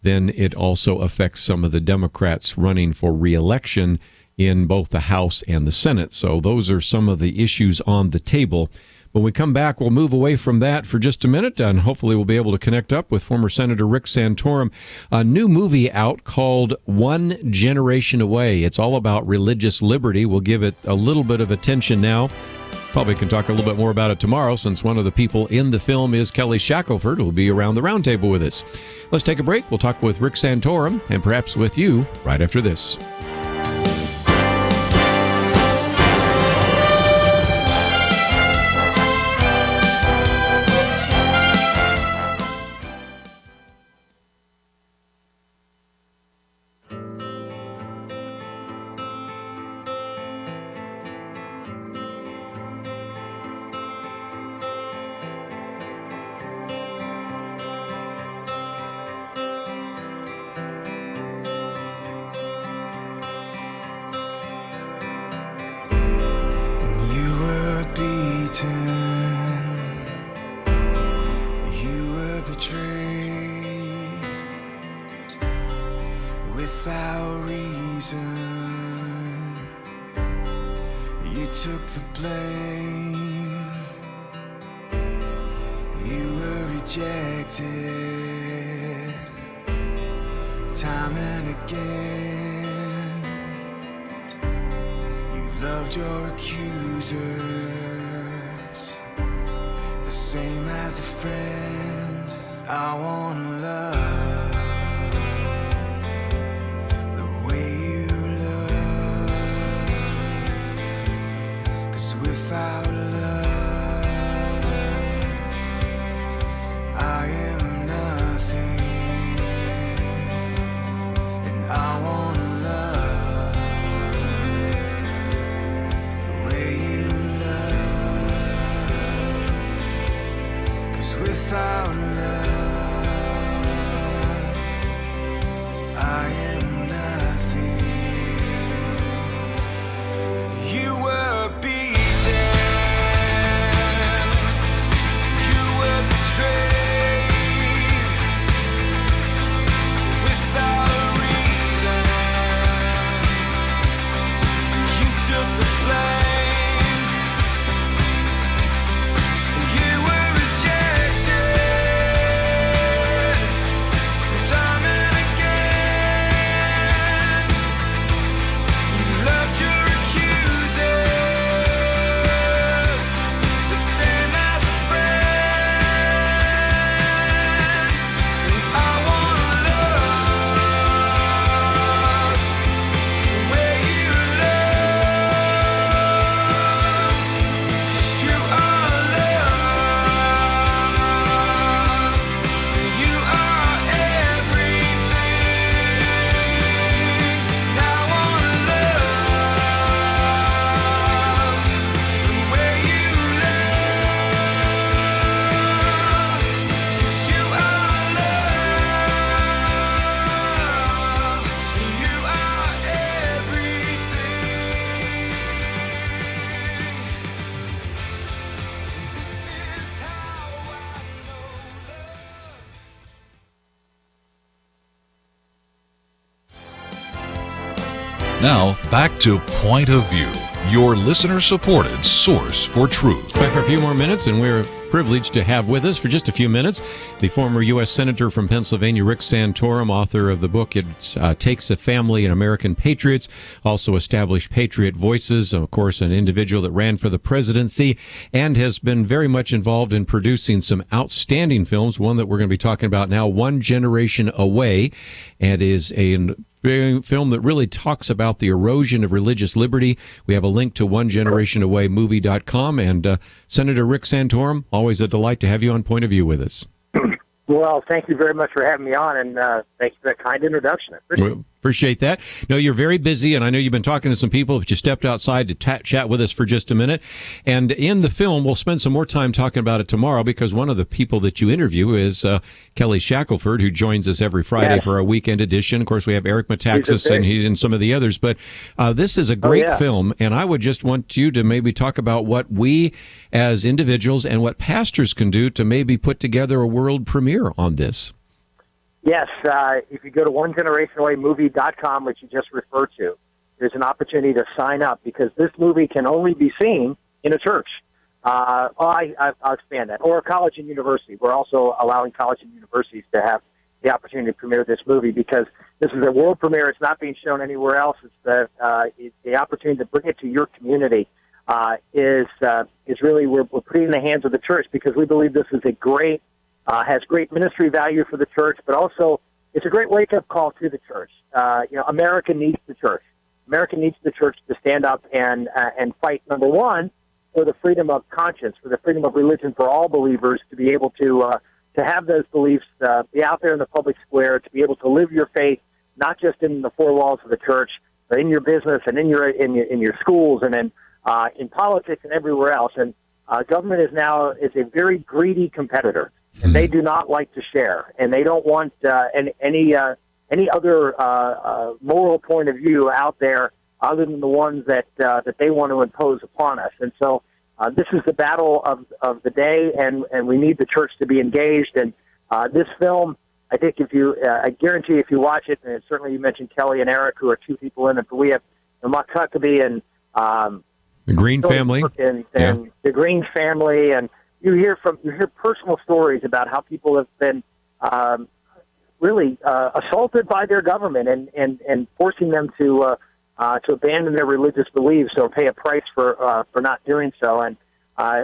then it also affects some of the Democrats running for re-election in both the House and the Senate. So those are some of the issues on the table. When we come back, we'll move away from that for just a minute, and hopefully we'll be able to connect up with former Senator Rick Santorum. A new movie out called One Generation Away. It's all about religious liberty. We'll give it a little bit of attention now. Probably can talk a little bit more about it tomorrow, since one of the people in the film is Kelly Shackelford, who will be around the roundtable with us. Let's take a break. We'll talk with Rick Santorum, and perhaps with you, right after this. Now, back to Point of View, your listener-supported source for truth. Back for a few more minutes, and we're privileged to have with us for just a few minutes the former U.S. Senator from Pennsylvania, Rick Santorum, author of the book It Takes a Family and American Patriots, also established Patriot Voices, of course, an individual that ran for the presidency and has been very much involved in producing some outstanding films. One that we're going to be talking about now, One Generation Away, and is a film that really talks about the erosion of religious liberty. We have a link to onegenerationawaymovie.com. And Senator Rick Santorum, always a delight to have you on Point of View with us. Well, thank you very much for having me on, and thank you for that kind introduction. I appreciate it. Appreciate that. No, you're very busy, and I know you've been talking to some people, but you stepped outside to chat with us for just a minute. And in the film, we'll spend some more time talking about it tomorrow, because one of the people that you interview is Kelly Shackelford, who joins us every Friday for our weekend edition. Of course, we have Eric Metaxas and some of the others. But this is a great film, and I would just want you to maybe talk about what we as individuals and what pastors can do to maybe put together a world premiere on this. Yes, if you go to onegenerationawaymovie.com, which you just referred to, there's an opportunity to sign up, because this movie can only be seen in a church. I'll expand that. Or a college and university. We're also allowing college and universities to have the opportunity to premiere this movie, because this is a world premiere. It's not being shown anywhere else. It's the opportunity to bring it to your community is really, we're putting it in the hands of the church, because we believe this is a great has great ministry value for the church, but also it's a great wake-up call to the church. America needs the church. America needs the church to stand up and fight, number one, for the freedom of conscience, for the freedom of religion for all believers, to be able to have those beliefs, be out there in the public square, to be able to live your faith, not just in the four walls of the church, but in your business and in your schools and in politics and everywhere else. And government is a very greedy competitor. And they do not like to share, and they don't want any other moral point of view out there other than the ones that they want to impose upon us. And so this is the battle of the day, and we need the church to be engaged. And this film, I think, I guarantee if you watch it, and certainly you mentioned Kelly and Eric, who are two people in it, but we have Mark Huckabee and the Green family, and the Green family, and you hear personal stories about how people have been really assaulted by their government and forcing them to abandon their religious beliefs or pay a price for not doing so. And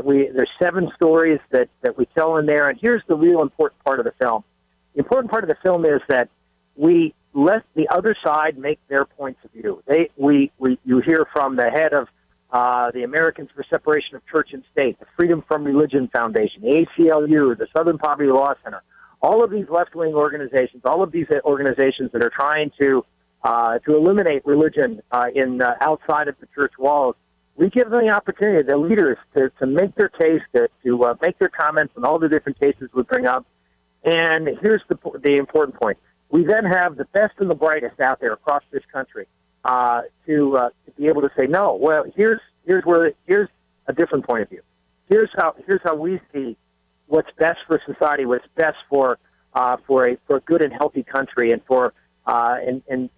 there's 7 stories that we tell in there. And here's the real important part of the film. The important part of the film is that we let the other side make their points of view. You hear from the head of the Americans for Separation of Church and State, the Freedom from Religion Foundation, the ACLU, the Southern Poverty Law Center, all of these left-wing organizations, all of these organizations that are trying to eliminate religion outside of the church walls. We give them the opportunity, the leaders, to make their case, to make their comments on all the different cases we bring up. And here's the important point. We then have the best and the brightest out there across this country to be able to say, no, well, here's a different point of view. Here's how we see what's best for society, what's best for a good and healthy country, and for and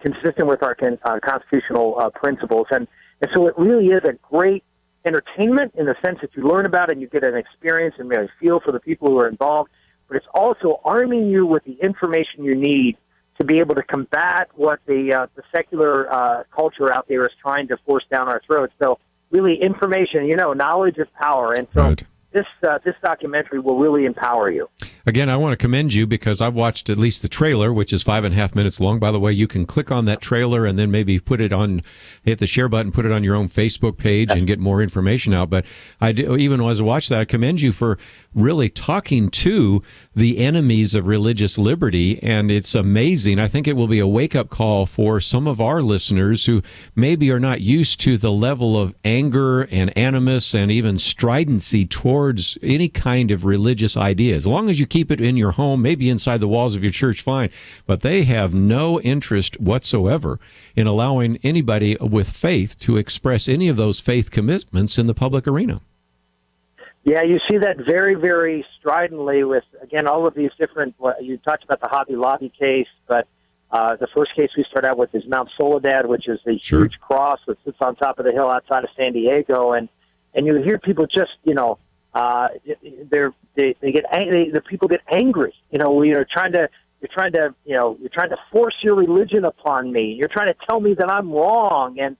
consistent with our constitutional principles. And so it really is a great entertainment in the sense that you learn about it and you get an experience and really feel for the people who are involved. But it's also arming you with the information you need to be able to combat what the secular culture out there is trying to force down our throats. So really information, knowledge is power. And so this documentary will really empower you. Again, I want to commend you because I've watched at least the trailer, which is 5.5 minutes long. By the way, you can click on that trailer and then maybe hit the share button, put it on your own Facebook page and get more information out. But even as I watched that, I commend you for really talking to the enemies of religious liberty. And it's amazing. I think it will be a wake-up call for some of our listeners who maybe are not used to the level of anger and animus and even stridency towards any kind of religious idea. As long as you keep it in your home, maybe inside the walls of your church, fine. But they have no interest whatsoever in allowing anybody with faith to express any of those faith commitments in the public arena. Yeah, you see that very, very stridently with, again, all of these different, you talked about the Hobby Lobby case, but the first case we start out with is Mount Soledad, which is a huge cross that sits on top of the hill outside of San Diego. And you hear people just, the people get angry. You're trying to force your religion upon me. You're trying to tell me that I'm wrong. And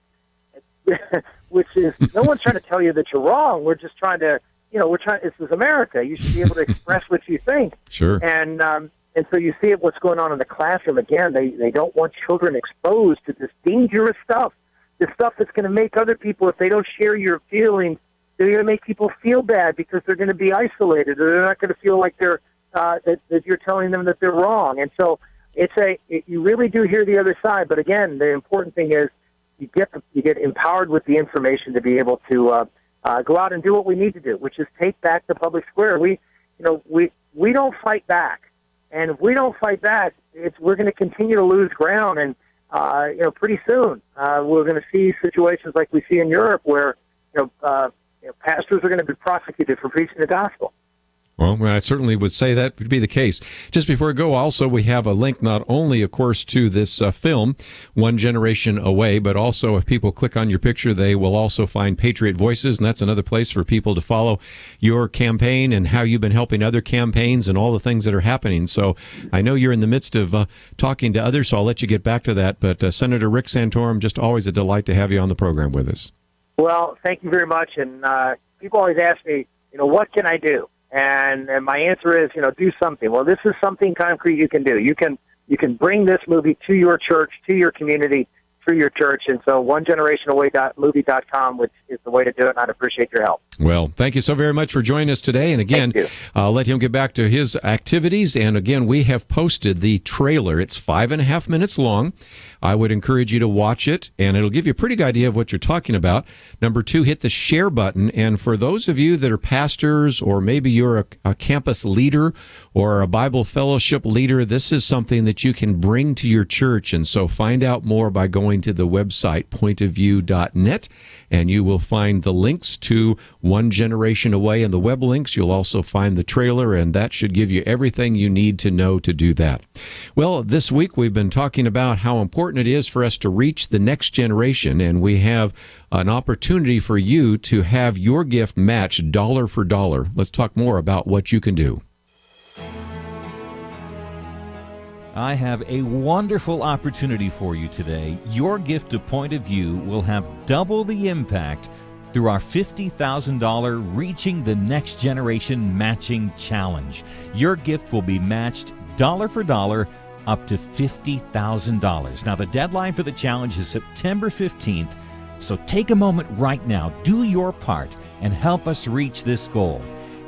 which is, no one's trying to tell you that you're wrong. We're just trying to, this is America. You should be able to express what you think. Sure. And so you see what's going on in the classroom. Again, they don't want children exposed to this dangerous stuff, this stuff that's going to make other people, if they don't share your feelings, they're going to make people feel bad because they're going to be isolated, or they're not going to feel like that you're telling them that they're wrong. And so you really do hear the other side. But again, the important thing is you get empowered with the information to be able to go out and do what we need to do, which is take back the public square. We don't fight back, and if we don't fight back, we're going to continue to lose ground. And pretty soon we're going to see situations like we see in Europe, where pastors are going to be prosecuted for preaching the gospel. Well, I certainly would say that would be the case. Just before I go, also, we have a link not only, of course, to this film, One Generation Away, but also if people click on your picture, they will also find Patriot Voices, and that's another place for people to follow your campaign and how you've been helping other campaigns and all the things that are happening. So I know you're in the midst of talking to others, so I'll let you get back to that. But Senator Rick Santorum, just always a delight to have you on the program with us. Well, thank you very much. And people always ask me, what can I do? And my answer is, do something. Well, this is something concrete you can do. You can bring this movie to your church, to your community, through your church. And so onegenerationaway.movie.com, which is the way to do it, and I'd appreciate your help. Well, thank you so very much for joining us today. And again, I'll let him get back to his activities. And again, we have posted the trailer. It's 5.5 minutes long. I would encourage you to watch it, and it'll give you a pretty good idea of what you're talking about. Number 2, hit the share button. And for those of you that are pastors, or maybe you're a campus leader or a Bible fellowship leader, this is something that you can bring to your church. And so find out more by going to the website, pointofview.net, and you will find the links to One Generation Away and the web links. You'll also find the trailer, and that should give you everything you need to know to do that. Well, this week we've been talking about how important it is for us to reach the next generation, and we have an opportunity for you to have your gift matched dollar for dollar. Let's talk more about what you can do. I have a wonderful opportunity for you today. Your gift to Point of View will have double the impact through our $50,000 Reaching the Next Generation Matching Challenge. Your gift will be matched dollar for dollar up to $50,000. Now, the deadline for the challenge is September 15th, so take a moment right now, do your part, and help us reach this goal.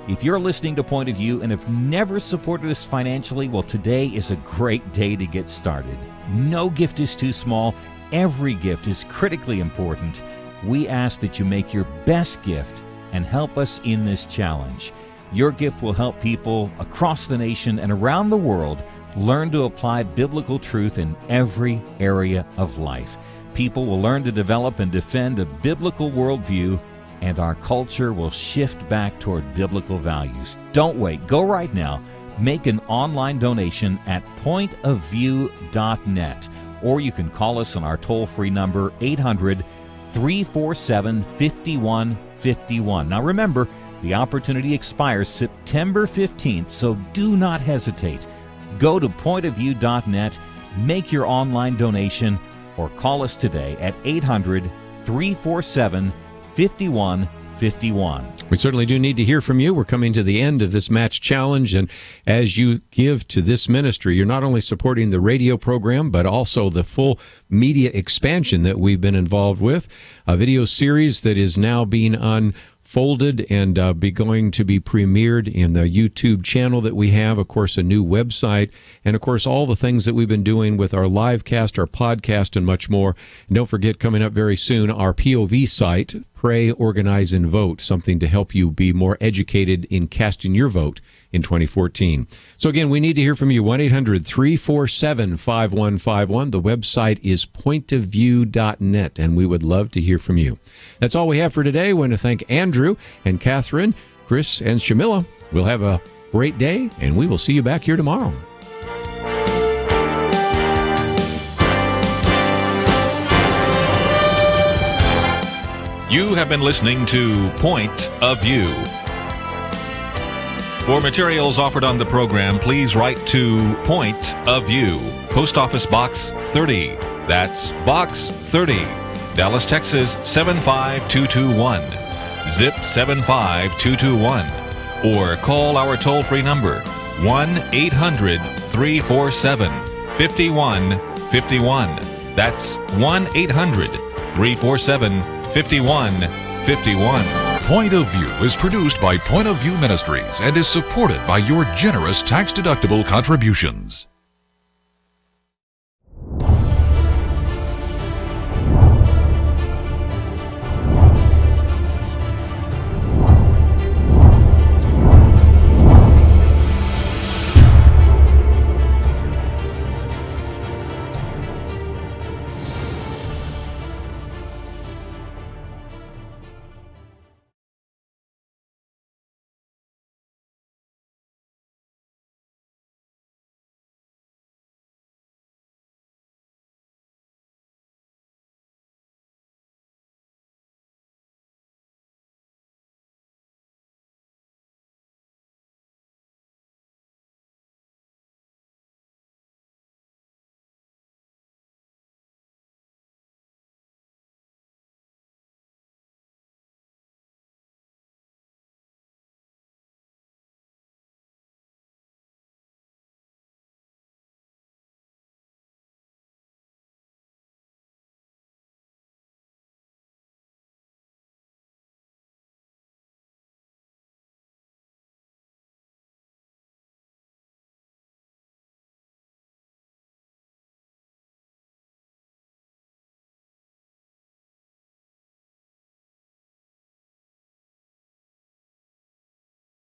If you're listening to Point of View and have never supported us financially, well, today is a great day to get started. No gift is too small. Every gift is critically important. We ask that you make your best gift and help us in this challenge. Your gift will help people across the nation and around the world learn to apply biblical truth in every area of life. People will learn to develop and defend a biblical worldview, and our culture will shift back toward biblical values. Don't wait. Go right now. Make an online donation at pointofview.net, or you can call us on our toll-free number, 800-347-5151. Now remember, the opportunity expires September 15th, so do not hesitate. Go to pointofview.net, make your online donation, or call us today at 800-347-5151. We certainly do need to hear from you. We're coming to the end of this match challenge, and as you give to this ministry, you're not only supporting the radio program, but also the full media expansion that we've been involved with, a video series that is now being unfolded and going to be premiered in the YouTube channel that we have, of course, a new website, and of course, all the things that we've been doing with our Livecast, our podcast, and much more. And don't forget, coming up very soon, our POV site, Pray, Organize, and Vote, something to help you be more educated in casting your vote in 2014. So again, we need to hear from you, 1-800-347-5151. The website is pointofview.net, and we would love to hear from you. That's all we have for today. I want to thank Andrew and Catherine, Chris, and Shamila. We'll have a great day, and we will see you back here tomorrow. You have been listening to Point of View. For materials offered on the program, please write to Point of View, Post Office Box 30. That's Box 30, Dallas, Texas 75221. Zip 75221. Or call our toll-free number, 1-800-347-5151. That's 1-800-347-5151. Point of View is produced by Point of View Ministries and is supported by your generous tax-deductible contributions.